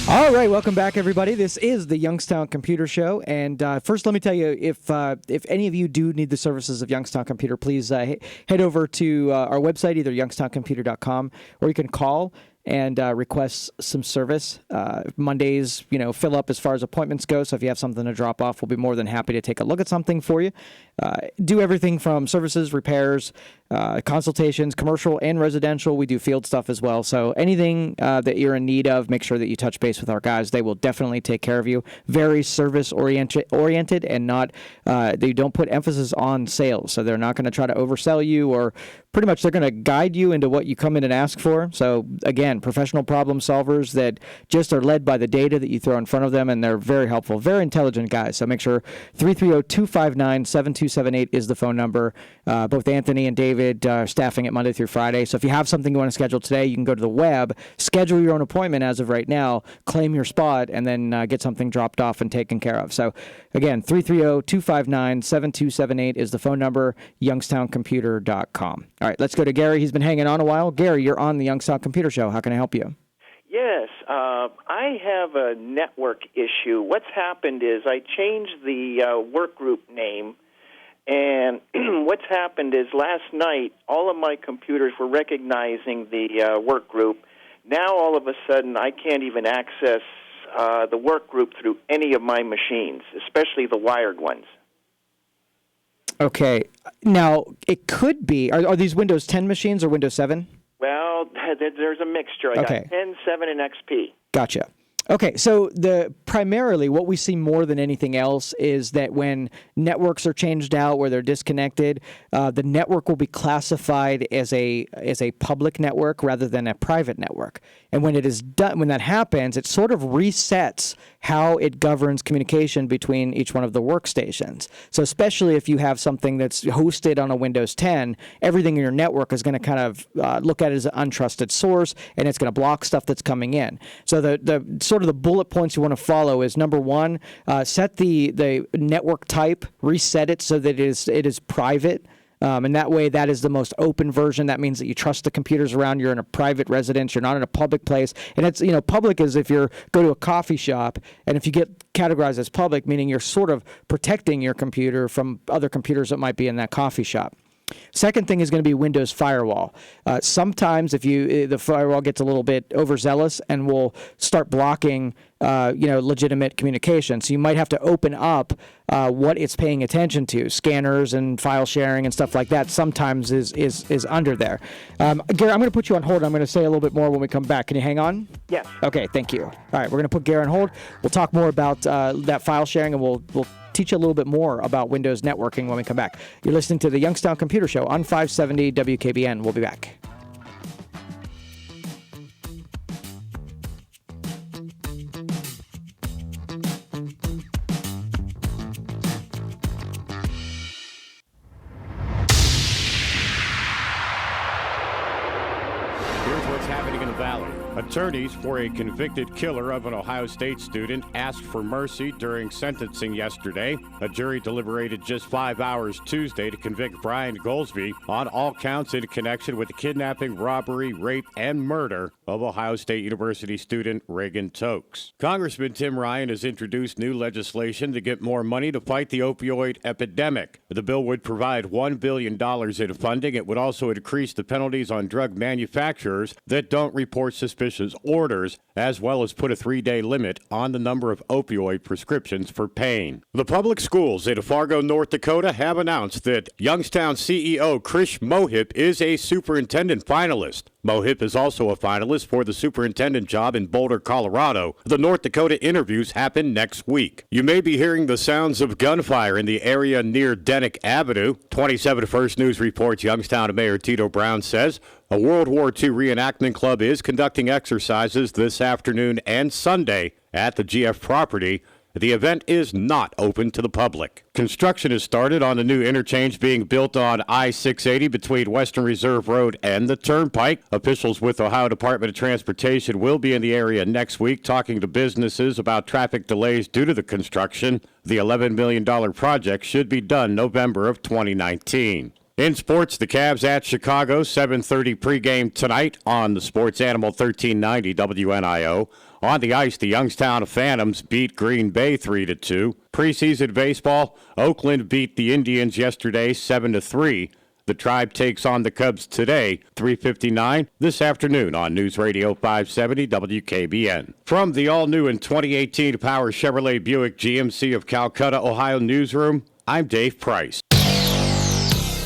All right, welcome back, everybody. This is the Youngstown Computer Show, and first, let me tell you, if any of you do need the services of Youngstown Computer, please head over to our website, either youngstowncomputer.com, or you can call and request some service. Mondays, fill up as far as appointments go, so if you have something to drop off, we'll be more than happy to take a look at something for you. Do everything from services, repairs, consultations, commercial and residential. We do field stuff as well, so anything that you're in need of, make sure that you touch base with our guys. They will definitely take care of you. Very service-oriented and not, they don't put emphasis on sales, so they're not going to try to oversell you, or pretty much they're going to guide you into what you come in and ask for. So again, professional problem solvers that just are led by the data that you throw in front of them, and they're very helpful, very intelligent guys. So make sure 330-259-7278 is the phone number. Both Anthony and David are staffing it Monday through Friday. So if you have something you want to schedule today, you can go to the web, schedule your own appointment as of right now, claim your spot, and then get something dropped off and taken care of. So again, 330-259-7278 is the phone number, youngstowncomputer.com. All right, let's go to Gary. He's been hanging on a while. Gary, you're on the Youngstown Computer Show. How can I help you? Yes, I have a network issue. What's happened is I changed the work group name, and what's happened is last night all of my computers were recognizing the work group. Now all of a sudden I can't even access the work group through any of my machines, especially the wired ones. Okay. Now, it could be, are these Windows 10 machines or Windows 7? Well, there's a mixture. I got 10, 7, and XP. Gotcha. Okay, so primarily what we see more than anything else is that when networks are changed out, where they're disconnected, the network will be classified as a public network rather than a private network. And when it is done, when that happens, it sort of resets how it governs communication between each one of the workstations. So especially if you have something that's hosted on a Windows 10, everything in your network is going to kind of look at it as an untrusted source, and it's going to block stuff that's coming in. So the sort of the bullet points you want to follow is, number one, set the network type, reset it so that it is private. And that way, that is the most open version. That means that you trust the computers around. You're in a private residence. You're not in a public place. And it's, public is if you go to a coffee shop, and if you get categorized as public, meaning you're sort of protecting your computer from other computers that might be in that coffee shop. Second thing is going to be Windows Firewall. Sometimes if the firewall gets a little bit overzealous and will start blocking legitimate communication. So you might have to open up what it's paying attention to. Scanners and file sharing and stuff like that sometimes is under there. Gary, I'm going to put you on hold. I'm going to say a little bit more when we come back. Can you hang on? Yes. Okay, thank you. All right, we're going to put Gary on hold. We'll talk more about that file sharing, and we'll teach you a little bit more about Windows networking when we come back. You're listening to the Youngstown Computer Show on 570 WKBN. We'll be back. Here's what's happening in the Valley. Attorneys for a convicted killer of an Ohio State student asked for mercy during sentencing yesterday. A jury deliberated just 5 hours Tuesday to convict Brian Goldsby on all counts in connection with the kidnapping, robbery, rape, and murder of Ohio State University student Reagan Tokes. Congressman Tim Ryan has introduced new legislation to get more money to fight the opioid epidemic. The bill would provide $1 billion in funding. It would also increase the penalties on drug manufacturers that don't report suspicious orders, as well as put a 3-day limit on the number of opioid prescriptions for pain. The public schools in Fargo, North Dakota have announced that Youngstown CEO Krish Mohip is a superintendent finalist. Mohip is also a finalist for the superintendent job in Boulder, Colorado. The North Dakota interviews happen next week. You may be hearing the sounds of gunfire in the area near Denick Avenue. 27 First News reports Youngstown Mayor Tito Brown says a World War II reenactment club is conducting exercises this afternoon and Sunday at the GF property. The event is not open to the public. Construction has started on the new interchange being built on I-680 between Western Reserve Road and the Turnpike. Officials with Ohio Department of Transportation will be in the area next week talking to businesses about traffic delays due to the construction. The $11 million project should be done November of 2019. In sports, the Cavs at Chicago, 7:30 pregame tonight on the Sports Animal 1390 WNIO. On the ice, the Youngstown Phantoms beat Green Bay 3-2. Preseason baseball, Oakland beat the Indians yesterday 7-3. The Tribe takes on the Cubs today, 3:59 this afternoon on News Radio 570 WKBN. From the all-new and 2018 Power Chevrolet Buick GMC of Calcutta, Ohio newsroom, I'm Dave Price.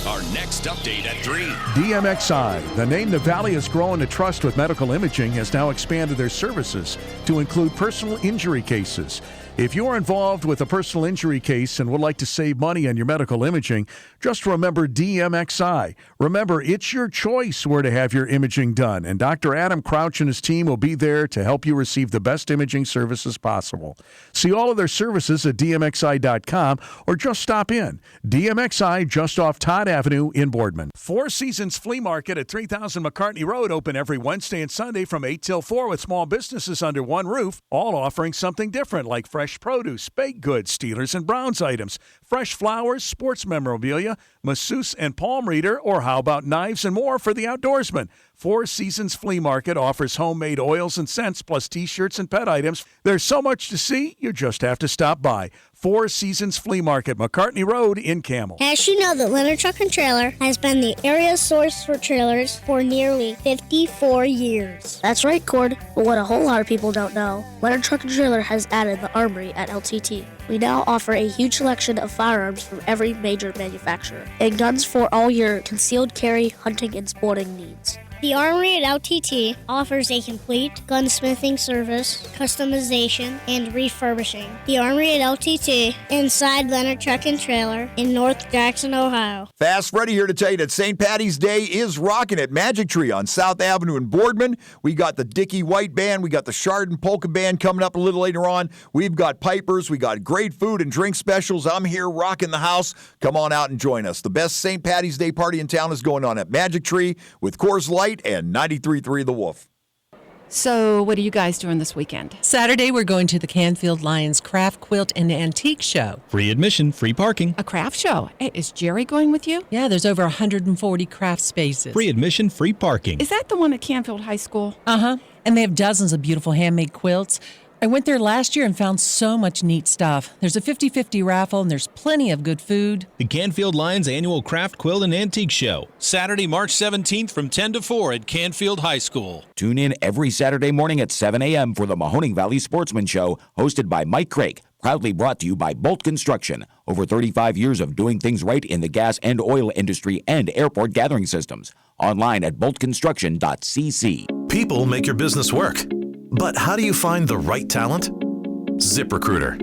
Our next update at 3. DMXI, the name the Valley has grown to trust with medical imaging, has now expanded their services to include personal injury cases. If you're involved with a personal injury case and would like to save money on your medical imaging, just remember DMXI. Remember, it's your choice where to have your imaging done, and Dr. Adam Crouch and his team will be there to help you receive the best imaging services possible. See all of their services at DMXI.com or just stop in. DMXI, just off Todd Avenue in Boardman. Four Seasons Flea Market at 3000 McCartney Road, open every Wednesday and Sunday from 8 till 4 with small businesses under one roof, all offering something different like fresh produce, baked goods, Steelers and Browns items, fresh flowers, sports memorabilia, masseuse and palm reader, or how about knives and more for the outdoorsman. Four Seasons Flea Market offers homemade oils and scents plus t-shirts and pet items. There's so much to see, you just have to stop by. Four Seasons Flea Market, McCartney Road in Camel. As you know, that Leonard Truck and Trailer has been the area source for trailers for nearly 54 years. That's right, Cord. But what a whole lot of people don't know, Leonard Truck and Trailer has added the Armory at LTT. We now offer a huge selection of firearms from every major manufacturer and guns for all your concealed carry, hunting, and sporting needs. The Armory at LTT offers a complete gunsmithing service, customization, and refurbishing. The Armory at LTT inside Leonard Truck and Trailer in North Jackson, Ohio. Fast Freddy here to tell you that St. Patty's Day is rocking at Magic Tree on South Avenue in Boardman. We got the Dickie White Band. We got the Chardon Polka Band coming up a little later on. We've got pipers. We got great food and drink specials. I'm here rocking the house. Come on out and join us. The best St. Patty's Day party in town is going on at Magic Tree with Coors Light and 93.3 The Wolf. So what are you guys doing this weekend? Saturday, we're going to the Canfield Lions Craft Quilt and Antique Show. Free admission, free parking. A craft show. Hey, is Jerry going with you? Yeah, there's over 140 craft spaces. Free admission, free parking. Is that the one at Canfield High School? Uh-huh. And they have dozens of beautiful handmade quilts. I went there last year and found so much neat stuff. There's a 50-50 raffle, and there's plenty of good food. The Canfield Lions Annual Craft Quilt and Antique Show, Saturday, March 17th from 10 to 4 at Canfield High School. Tune in every Saturday morning at 7 a.m. for the Mahoning Valley Sportsman Show, hosted by Mike Craig. Proudly brought to you by Bolt Construction. Over 35 years of doing things right in the gas and oil industry and airport gathering systems. Online at boltconstruction.cc. People make your business work. But how do you find the right talent? ZipRecruiter.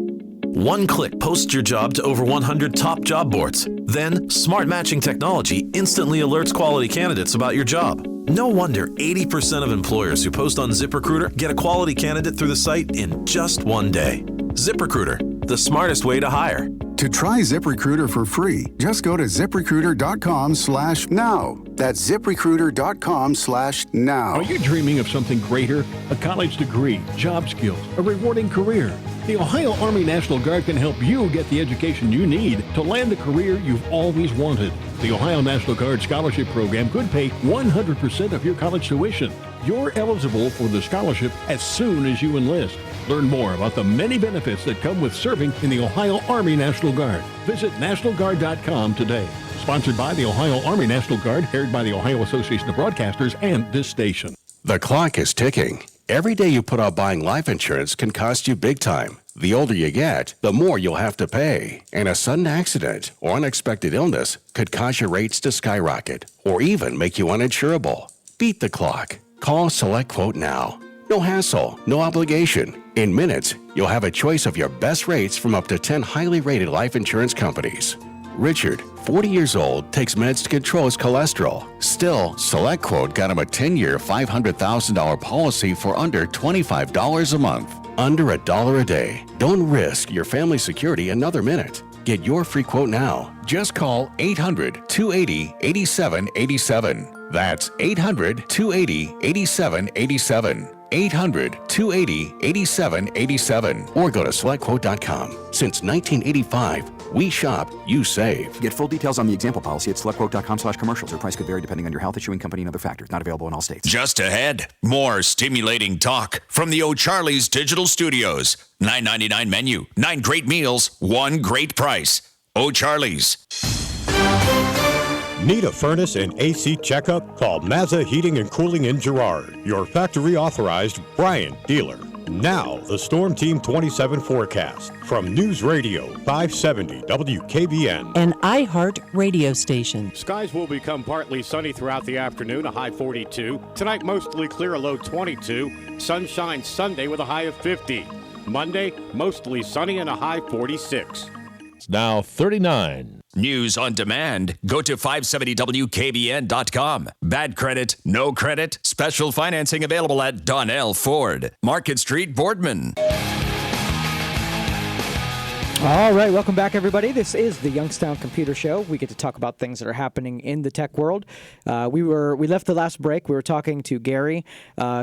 One click posts your job to over 100 top job boards. Then, smart matching technology instantly alerts quality candidates about your job. No wonder 80% of employers who post on ZipRecruiter get a quality candidate through the site in just one day. ZipRecruiter, the smartest way to hire. To try ZipRecruiter for free, just go to ZipRecruiter.com/now. That's ZipRecruiter.com/now. Are you dreaming of something greater? A college degree, job skills, a rewarding career? The Ohio Army National Guard can help you get the education you need to land the career you've always wanted. The Ohio National Guard Scholarship Program could pay 100% of your college tuition. You're eligible for the scholarship as soon as you enlist. Learn more about the many benefits that come with serving in the Ohio Army National Guard. Visit NationalGuard.com today. Sponsored by the Ohio Army National Guard, aired by the Ohio Association of Broadcasters and this station. The clock is ticking. Every day you put off buying life insurance can cost you big time. The older you get, the more you'll have to pay. And a sudden accident or unexpected illness could cause your rates to skyrocket or even make you uninsurable. Beat the clock. Call Select Quote now. No hassle, no obligation. In minutes, you'll have a choice of your best rates from up to 10 highly rated life insurance companies. Richard, 40 years old, takes meds to control his cholesterol. Still, Select Quote got him a 10-year, $500,000 policy for under $25 a month. Under $1 a day. Don't risk your family's security another minute. Get your free quote now. Just call 800-280-8787. That's 800-280-8787. 800-280-8787. Or go to SelectQuote.com. Since 1985, We shop, you save. Get full details on the example policy at selectquote.com/commercials. Or price could vary depending on your health, issuing company, and other factors. Not available in all states. Just ahead, more stimulating talk from the O'Charley's Digital Studios. $9.99 menu, 9 great meals, 1 great price. O'Charley's. Need a furnace and AC checkup? Call Mazza Heating and Cooling in Girard, your factory authorized Bryant dealer. Now, the Storm Team 27 forecast from News Radio 570 WKBN. An iHeart radio station. Skies will become partly sunny throughout the afternoon, a high 42. Tonight, mostly clear, a low 22. Sunshine Sunday with a high of 50. Monday, mostly sunny and a high 46. It's now 39. News on demand. Go to 570WKBN.com. Bad credit, no credit. Special financing available at Donnell Ford. Market Street, Boardman. All right, welcome back, everybody. This is the Youngstown Computer Show. We get to talk about things that are happening in the tech world. We left the last break. We were talking to Gary.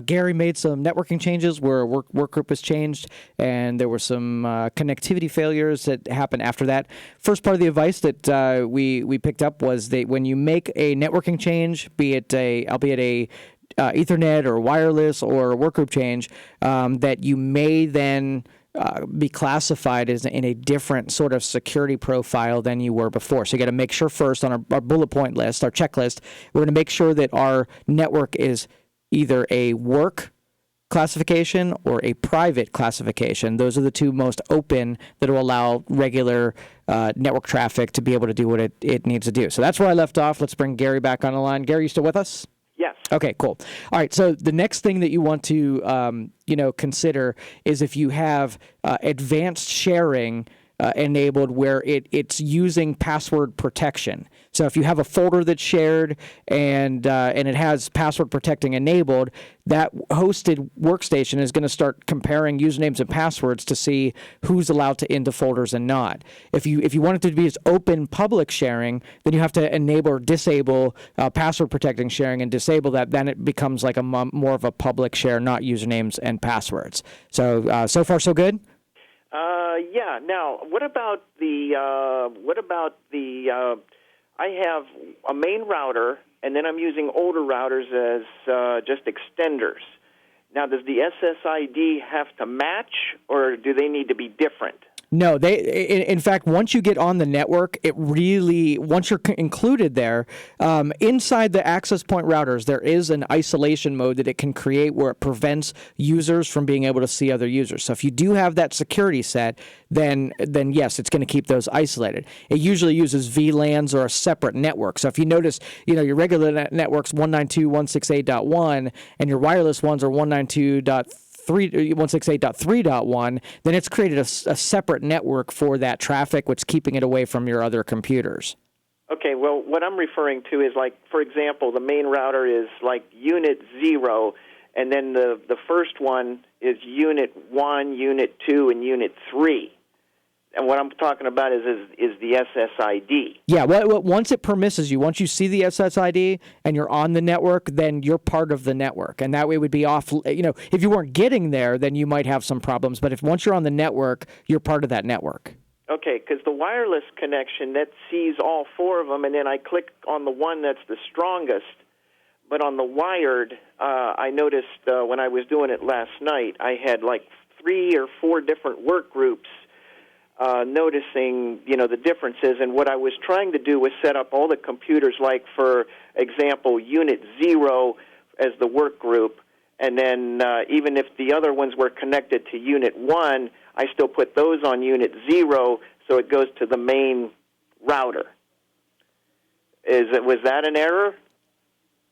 Gary made some networking changes where a work group was changed, and there were some connectivity failures that happened after that. First part of the advice that we picked up was that when you make a networking change, albeit a Ethernet or wireless or a workgroup change, that you may then be classified as in a different sort of security profile than you were before. So you got to make sure first on our bullet point list, our checklist, we're going to make sure that our network is either a work classification or a private classification. Those are the two most open that will allow regular network traffic to be able to do what it needs to do. So that's where I left off. Let's bring Gary back on the line. Gary, you still with us? Yes. Okay, cool. All right, so the next thing that you want to consider is if you have advanced sharing enabled where it's using password protection. So if you have a folder that's shared and it has password protecting enabled, that hosted workstation is going to start comparing usernames and passwords to see who's allowed to into folders and not. If you want it to be as open public sharing, then you have to enable or disable password protecting sharing and disable that. Then it becomes like more of a public share, not usernames and passwords. So so far so good. Yeah. Now, what about the? I have a main router, and then I'm using older routers as just extenders. Now, does the SSID have to match, or do they need to be different? No, in fact, once you get on the network, once you're included there, inside the access point routers, there is an isolation mode that it can create where it prevents users from being able to see other users. So if you do have that security set, then yes, it's going to keep those isolated. It usually uses VLANs or a separate network. So if you notice, your regular network's 192.168.1 and your wireless ones are 168.3.1, then it's created a separate network for that traffic, which is keeping it away from your other computers. Okay, well, what I'm referring to is, like, for example, the main router is like Unit 0, and then the first one is Unit 1, Unit 2, and Unit 3. And what I'm talking about is the SSID. Yeah, well, once it permisses you, once you see the SSID and you're on the network, then you're part of the network. And that way it would be off. If you weren't getting there, then you might have some problems. But once you're on the network, you're part of that network. Okay, because the wireless connection, that sees all four of them, and then I click on the one that's the strongest. But on the wired, I noticed when I was doing it last night, I had like 3 or 4 different work groups noticing, the differences. And what I was trying to do was set up all the computers, like, for example, Unit 0 as the work group, and then even if the other ones were connected to Unit 1, I still put those on Unit 0, so it goes to the main router. Was that an error?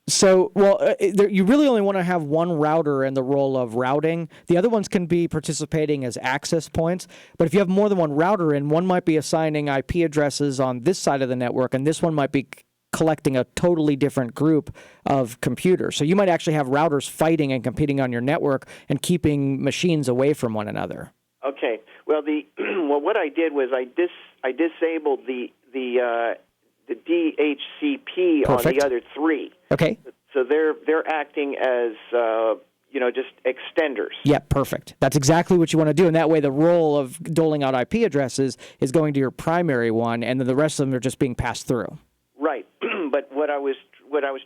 So, you really only want to have one router in the role of routing. The other ones can be participating as access points. But if you have more than one router in, one might be assigning IP addresses on this side of the network, and this one might be collecting a totally different group of computers. So you might actually have routers fighting and competing on your network and keeping machines away from one another. Okay. Well, what I did was I disabled the DHCP Perfect. on the other 3. Okay. So they're acting as just extenders. Yeah, perfect. That's exactly what you want to do. And that way the role of doling out IP addresses is going to your primary one, and then the rest of them are just being passed through. Right. But what I was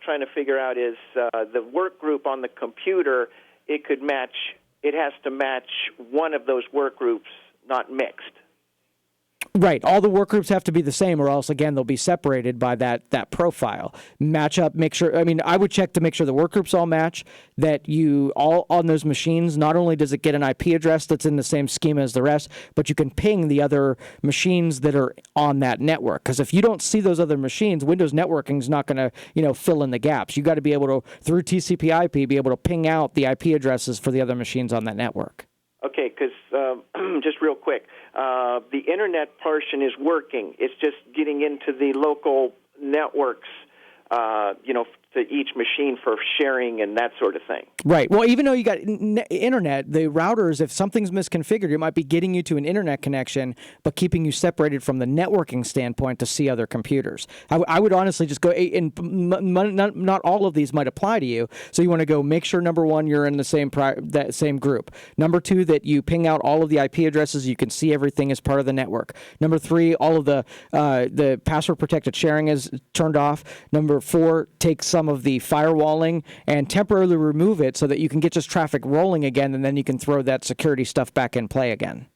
trying to figure out is the work group on the computer, it has to match one of those work groups, not mixed. Right. All the work groups have to be the same, or else, again, they'll be separated by that profile. Match up, make sure, I would check to make sure the work groups all match, that you all on those machines, not only does it get an IP address that's in the same schema as the rest, but you can ping the other machines that are on that network. Because if you don't see those other machines, Windows networking is not going to, fill in the gaps. You got to be able to, through TCP/IP, be able to ping out the IP addresses for the other machines on that network. Okay, because just real quick, the internet portion is working. It's just getting into the local networks, to each machine for sharing and that sort of thing. Right. Well, even though you got internet, the routers, if something's misconfigured, it might be getting you to an internet connection, but keeping you separated from the networking standpoint to see other computers. I would honestly just go, and not all of these might apply to you, so you want to go make sure, number one, you're in the same group. Number two, that you ping out all of the IP addresses, you can see everything as part of the network. Number three, all of the password protected sharing is turned off. Number four, take some of the firewalling and temporarily remove it so that you can get just traffic rolling again, and then you can throw that security stuff back in play again.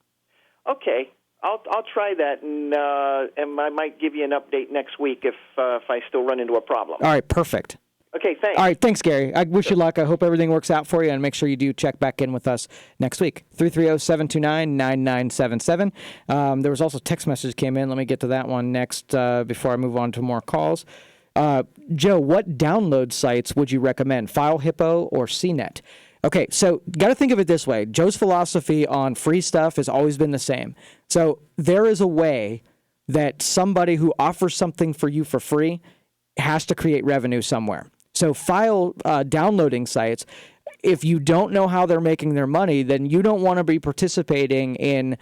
Okay, I'll try that, and I might give you an update next week if I still run into a problem. All right, perfect. Okay, thanks. All right, thanks, Gary. I wish you luck. I hope everything works out for you, and make sure you do check back in with us next week. 330-729-9977. There was also a text message came in. Let me get to that one next before I move on to more calls. Joe, what download sites would you recommend, File Hippo or CNET? Okay, so got to think of it this way. Joe's philosophy on free stuff has always been the same. So there is a way that somebody who offers something for you for free has to create revenue somewhere. So file downloading sites, if you don't know how they're making their money, then you don't want to be participating in,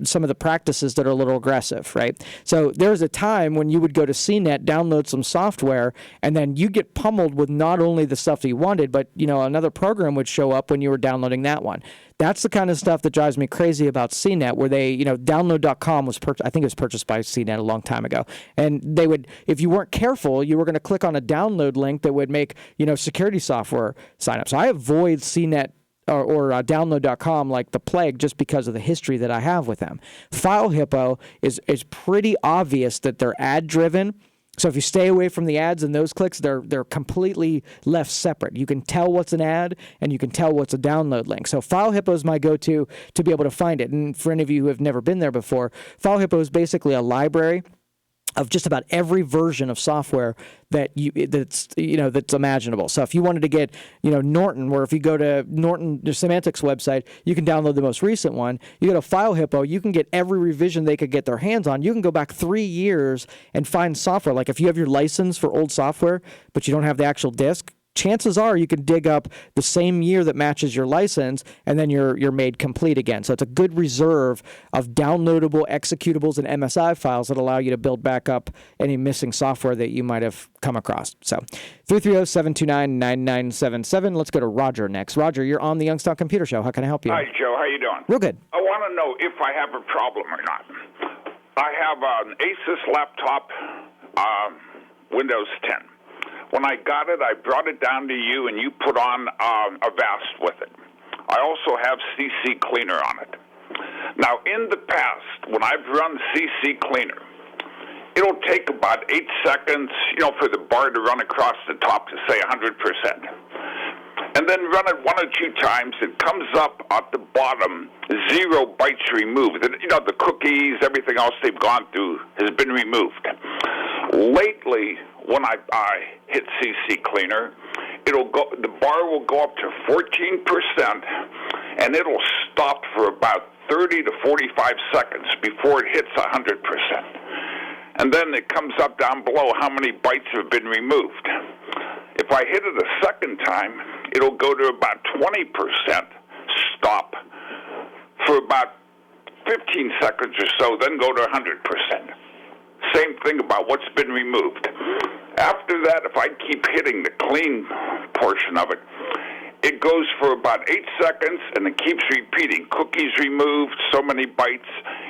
some of the practices that are a little aggressive, right? So there's a time when you would go to CNET, download some software, and then you get pummeled with not only the stuff that you wanted, but, another program would show up when you were downloading that one. That's the kind of stuff that drives me crazy about CNET, where they, download.com was I think it was purchased by CNET a long time ago. And they would, if you weren't careful, you were going to click on a download link that would make, security software sign up. So I avoid CNET or download.com like the plague just because of the history that I have with them. File Hippo is pretty obvious that they're ad driven. So if you stay away from the ads and those clicks, they're completely left separate. You can tell what's an ad and you can tell what's a download link. So File Hippo is my go-to to be able to find it. And for any of you who have never been there before, File Hippo is basically a library of just about every version of software that's imaginable. So if you wanted to get, Norton, or if you go to Norton, the Semantics website, you can download the most recent one. You go to File Hippo, you can get every revision they could get their hands on. You can go back 3 years and find software. Like if you have your license for old software, but you don't have the actual disk, chances are you can dig up the same year that matches your license, and then you're made complete again. So it's a good reserve of downloadable executables and MSI files that allow you to build back up any missing software that you might have come across. So 330-729-9977. Let's go to Roger next. Roger, you're on the Youngstown Computer Show. How can I help you? Hi, Joe. How you doing? Real good. I want to know if I have a problem or not. I have an Asus laptop, Windows 10. When I got it, I brought it down to you, and you put on Avast with it. I also have CC Cleaner on it. Now, in the past, when I've run CC Cleaner, it'll take about 8 seconds, for the bar to run across the top to say 100%. And then run it 1 or 2 times, it comes up at the bottom, 0 bytes removed. The cookies, everything else they've gone through has been removed. Lately, when I hit CC Cleaner, the bar will go up to 14%, and it'll stop for about 30 to 45 seconds before it hits 100%. And then it comes up down below how many bytes have been removed. If I hit it a second time, it'll go to about 20% stop for about 15 seconds or so, then go to 100%. Same thing about what's been removed. After that, if I keep hitting the clean portion of it, it goes for about 8 seconds, and it keeps repeating. Cookies removed, so many bytes.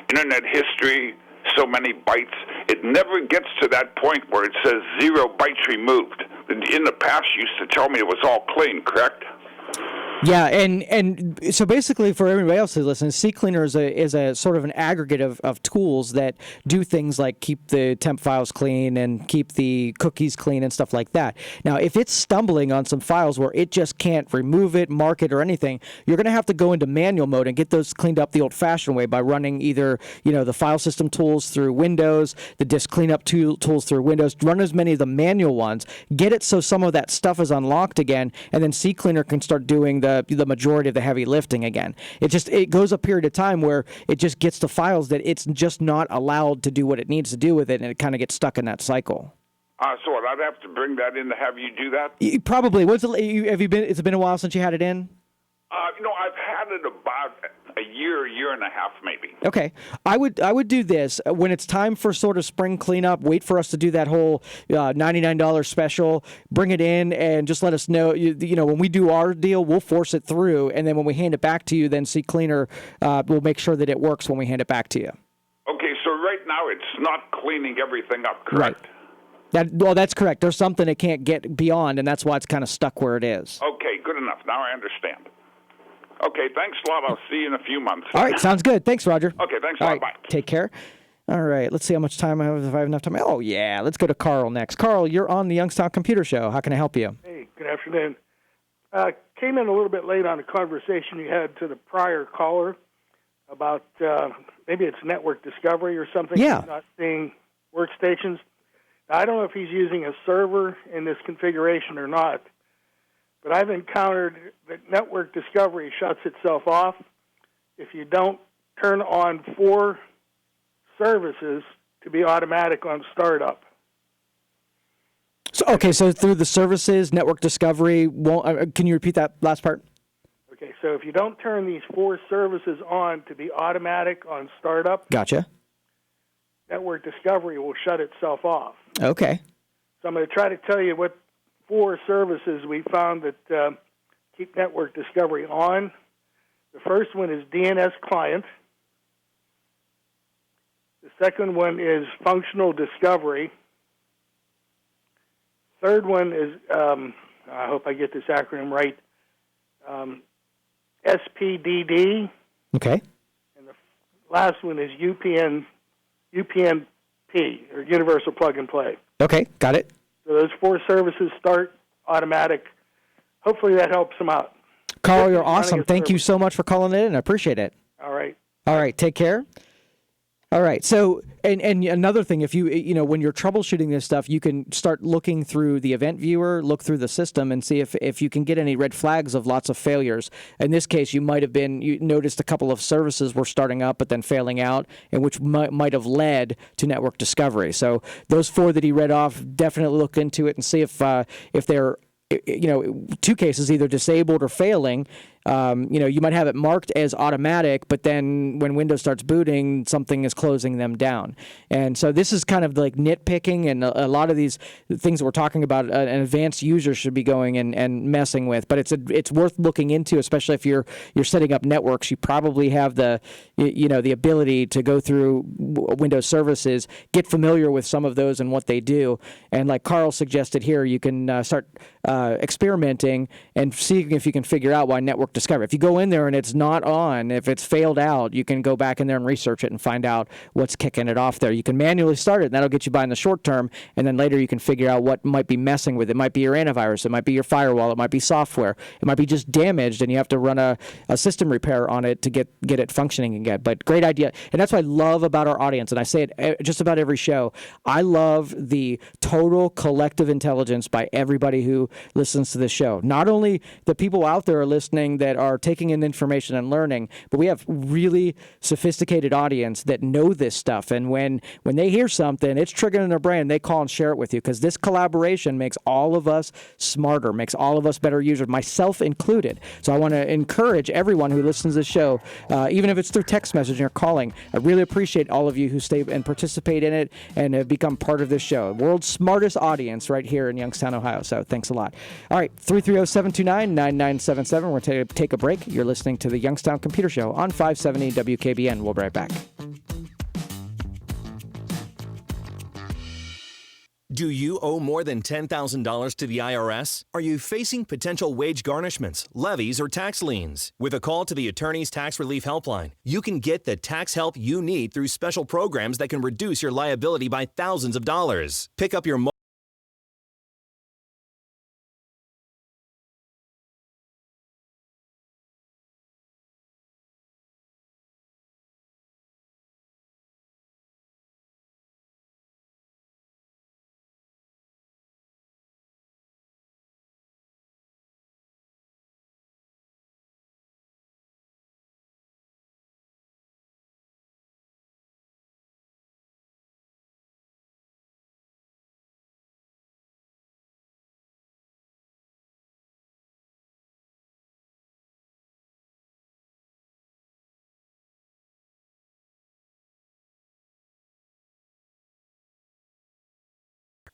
Internet history, so many bytes. It never gets to that point where it says 0 bytes removed. In the past, you used to tell me it was all clean, correct? Yeah, and so basically for everybody else who's listening, CCleaner is a sort of an aggregate of tools that do things like keep the temp files clean and keep the cookies clean and stuff like that. Now, if it's stumbling on some files where it just can't remove it, mark it, or anything, you're going to have to go into manual mode and get those cleaned up the old-fashioned way by running either the file system tools through Windows, the disk cleanup tools through Windows. Run as many of the manual ones, get it so some of that stuff is unlocked again, and then CCleaner can start doing the majority of the heavy lifting again. It goes a period of time where it just gets to files that it's just not allowed to do what it needs to do with it, and it kind of gets stuck in that cycle. So I'd have to bring that in to have you do that? Probably. It's been a while since you had it in? I've had it about a year and a half maybe. Okay. I would do this. When it's time for sort of spring cleanup, wait for us to do that whole $99 special, bring it in, and just let us know. When we do our deal, we'll force it through, and then when we hand it back to you, then CCleaner will make sure that it works when we hand it back to you. Okay, so right now it's not cleaning everything up, correct? Right. That's correct. There's something it can't get beyond, and that's why it's kind of stuck where it is. Okay, good enough. Now I understand. Okay, thanks a lot. I'll see you in a few months. All right, sounds good. Thanks, Roger. Okay, thanks a lot. Bye. Take care. All right, let's see how much time I have, if I have enough time. Oh, yeah, let's go to Carl next. Carl, you're on the Youngstown Computer Show. How can I help you? Hey, good afternoon. Came in a little bit late on a conversation you had to the prior caller about maybe it's network discovery or something. Yeah. He's not seeing workstations. Now, I don't know if he's using a server in this configuration or not, but I've encountered that network discovery shuts itself off if you don't turn on 4 services to be automatic on startup. So through the services, network discovery won't. Can you repeat that last part? Okay, so if you don't turn these 4 services on to be automatic on startup, gotcha. Network discovery will shut itself off. Okay. So I'm going to try to tell you what 4 services we found that keep network discovery on. The first one is DNS client. The second one is functional discovery. Third one is, I hope I get this acronym right, SPDD. Okay. And the last one is UPnP, or Universal Plug and Play. Okay, got it. So those 4 services start automatic. Hopefully that helps them out. Carl, you're awesome. Thank you so much for calling in. I appreciate it. All right. All right, take care. All right. So, and another thing, if when you're troubleshooting this stuff, you can start looking through the event viewer, look through the system, and see if you can get any red flags of lots of failures. In this case, you noticed a couple of services were starting up but then failing out, and which might have led to network discovery. So those 4 that he read off, definitely look into it and see if they're 2 cases, either disabled or failing. You might have it marked as automatic, but then when Windows starts booting, something is closing them down. And so this is kind of like nitpicking, and a lot of these things that we're talking about, an advanced user should be going and messing with. But it's worth looking into, especially if you're setting up networks. You probably have the ability to go through Windows services, get familiar with some of those and what they do. And like Carl suggested here, you can start experimenting and seeing if you can figure out why network discovery. If you go in there and it's not on, if it's failed out, you can go back in there and research it and find out what's kicking it off there. You can manually start it, and that'll get you by in the short term, and then later you can figure out what might be messing with it. It might be your antivirus, it might be your firewall, it might be software, it might be just damaged, and you have to run a system repair on it to get it functioning again. But great idea. And that's what I love about our audience, and I say it just about every show. I love the total collective intelligence by everybody who listens to this show. Not only the people out there are listening that are taking in information and learning, but we have really sophisticated audience that know this stuff. And when they hear something, it's triggering in their brain, they call and share it with you, because this collaboration makes all of us smarter, makes all of us better users, myself included. So I want to encourage everyone who listens to the show, even if it's through text messaging or calling. I really appreciate all of you who stay and participate in it and have become part of this show. World's smartest audience right here in Youngstown, Ohio. So thanks a lot. All right, 330-729-9977. We're going to take a break. You're listening to the Youngstown Computer Show on 570 WKBN. We'll be right back. Do you owe more than $10,000 to the IRS? Are you facing potential wage garnishments, levies, or tax liens? With a call to the Attorney's Tax Relief Helpline, you can get the tax help you need through special programs that can reduce your liability by thousands of dollars. Pick up your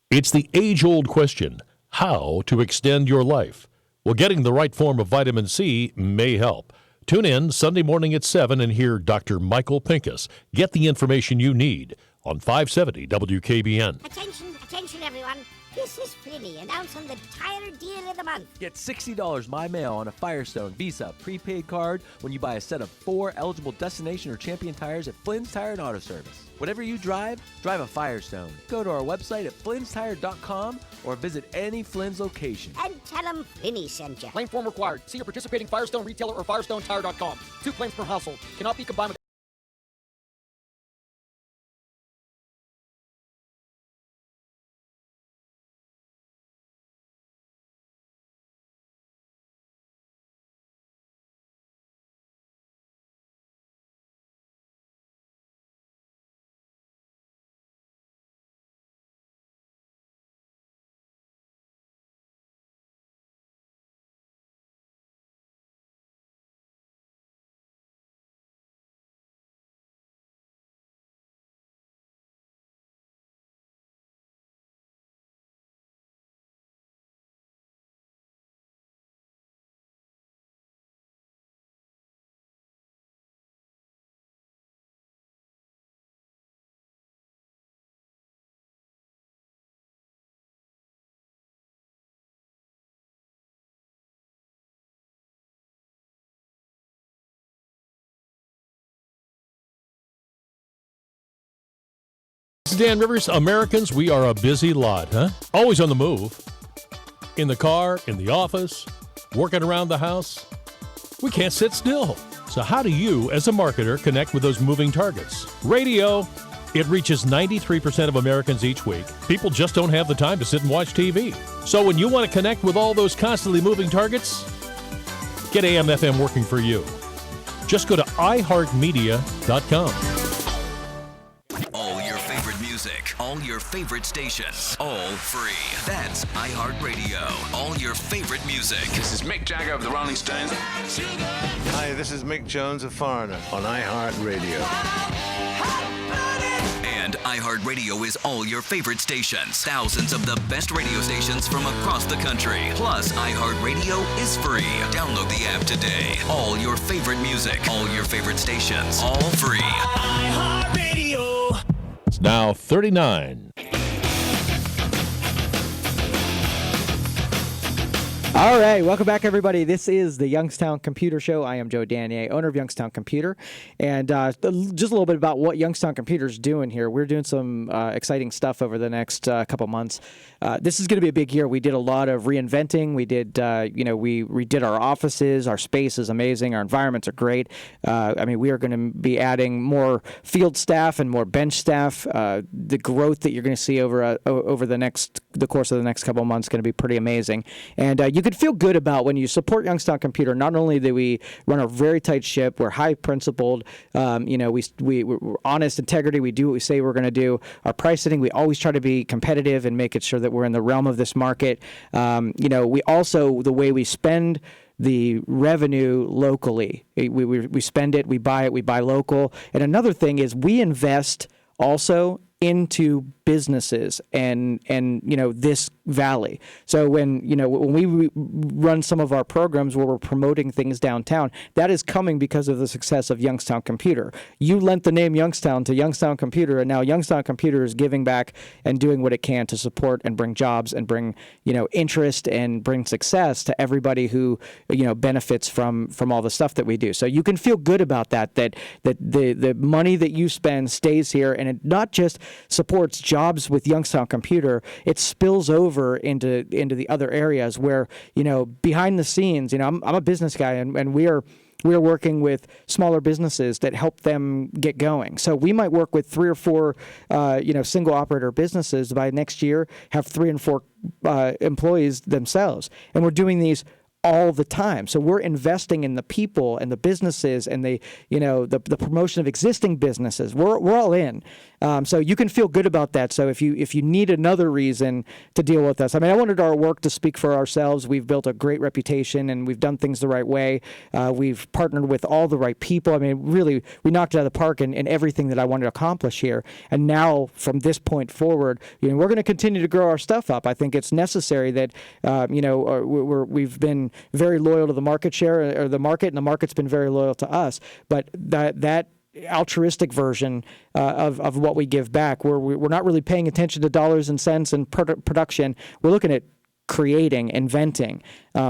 It's the age-old question, how to extend your life. Well, getting the right form of vitamin C may help. Tune in Sunday morning at 7 and hear Dr. Michael Pincus. Get the information you need on 570 WKBN. Attention, everyone. This is Flinny announcing the tire deal of the month. Get $60 My Mail on a Firestone Visa prepaid card when you buy a set of 4 eligible Destination or Champion tires at Flynn's Tire and Auto Service. Whatever you drive a Firestone. Go to our website at flynnstire.com or visit any Flynn's location. And tell them Flinny sent you. Claim form required. See your participating Firestone retailer or firestonetire.com. 2 claims per household. Cannot be combined with... This is Dan Rivers. Americans, we are a busy lot, huh? Always on the move. In the car, in the office, working around the house. We can't sit still. So how do you, as a marketer, connect with those moving targets? Radio. It reaches 93% of Americans each week. People just don't have the time to sit and watch TV. So when you want to connect with all those constantly moving targets, get AM/FM working for you. Just go to iHeartMedia.com. All your favorite music, all your favorite stations, all free. That's iHeartRadio. All your favorite music. This is Mick Jagger of the Rolling Stones. Hi, this is Mick Jones of Foreigner on iHeartRadio. And iHeartRadio is all your favorite stations. Thousands of the best radio stations from across the country. Plus, iHeartRadio is free. Download the app today. All your favorite music, all your favorite stations, all free. iHeartRadio. It's now 39. All right, welcome back, everybody. This is the Youngstown Computer Show. I am Joe Danier, owner of Youngstown Computer. And just a little bit about what Youngstown Computer is doing here. We're doing some exciting stuff over the next couple months. This is going to be a big year. We did a lot of reinventing. We did, we redid our offices. Our space is amazing. Our environments are great. We are going to be adding more field staff and more bench staff. The growth that you're going to see over the course of the next couple of months is going to be pretty amazing. And you can feel good about when you support Youngstown Computer. Not only do we run a very tight ship, we're high principled, we're honest, integrity, we do what we say we're going to do. Our pricing, we always try to be competitive and make it sure that we're in the realm of this market. We also, the way we spend the revenue locally, we spend it, we buy local. And another thing is we invest also into businesses and this valley. So when we run some of our programs where we're promoting things downtown, that is coming because of the success of Youngstown Computer. You lent the name Youngstown to Youngstown Computer, and now Youngstown Computer is giving back and doing what it can to support and bring jobs and bring interest and bring success to everybody who benefits from all the stuff that we do. So you can feel good about that the money that you spend stays here, and it not just supports jobs with Youngstown Computer, it spills over into the other areas where, behind the scenes, I'm a business guy, and we are working with smaller businesses that help them get going. So we might work with 3 or 4, single operator businesses by next year, have 3 and 4 employees themselves. And we're doing these all the time. So we're investing in the people and the businesses and the promotion of existing businesses. We're all in. So you can feel good about that. So if you need another reason to deal with us, I wanted our work to speak for ourselves. We've built a great reputation and we've done things the right way. We've partnered with all the right people. Really, we knocked it out of the park in everything that I wanted to accomplish here. And now from this point forward, we're going to continue to grow our stuff up. I think it's necessary that, we've been very loyal to the market share or the market, and the market's been very loyal to us. But that altruistic version of what we give back, where we're not really paying attention to dollars and cents and production. We're looking at creating, inventing.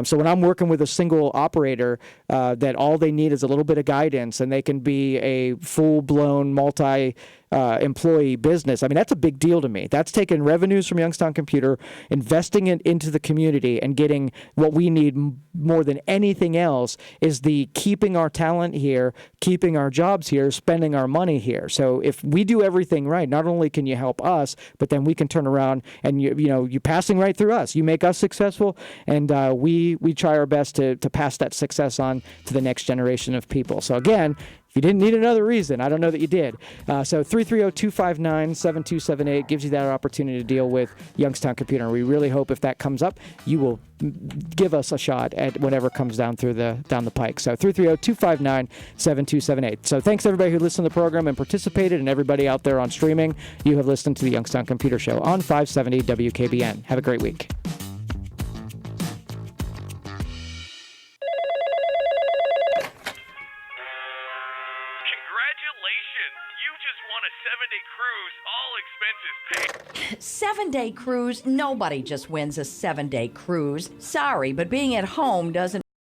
So when I'm working with a single operator, that all they need is a little bit of guidance, and they can be a full-blown multi-employee business. That's a big deal to me. That's taking revenues from Youngstown Computer, investing it into the community, and getting what we need more than anything else is the keeping our talent here, keeping our jobs here, spending our money here. So if we do everything right, not only can you help us, but then we can turn around and you're passing right through us. You make us successful, and we try our best to pass that success on to the next generation of people. So again, if you didn't need another reason, I don't know that you did. So 330-259-7278 gives you that opportunity to deal with Youngstown Computer. And we really hope if that comes up, you will give us a shot at whatever comes down the pike. So 330-259-7278. So thanks everybody who listened to the program and participated, and everybody out there on streaming. You have listened to the Youngstown Computer Show on 570 WKBN. Have a great week. Cruise, 7-day cruise? Nobody just wins a 7-day cruise. Sorry, but being at home doesn't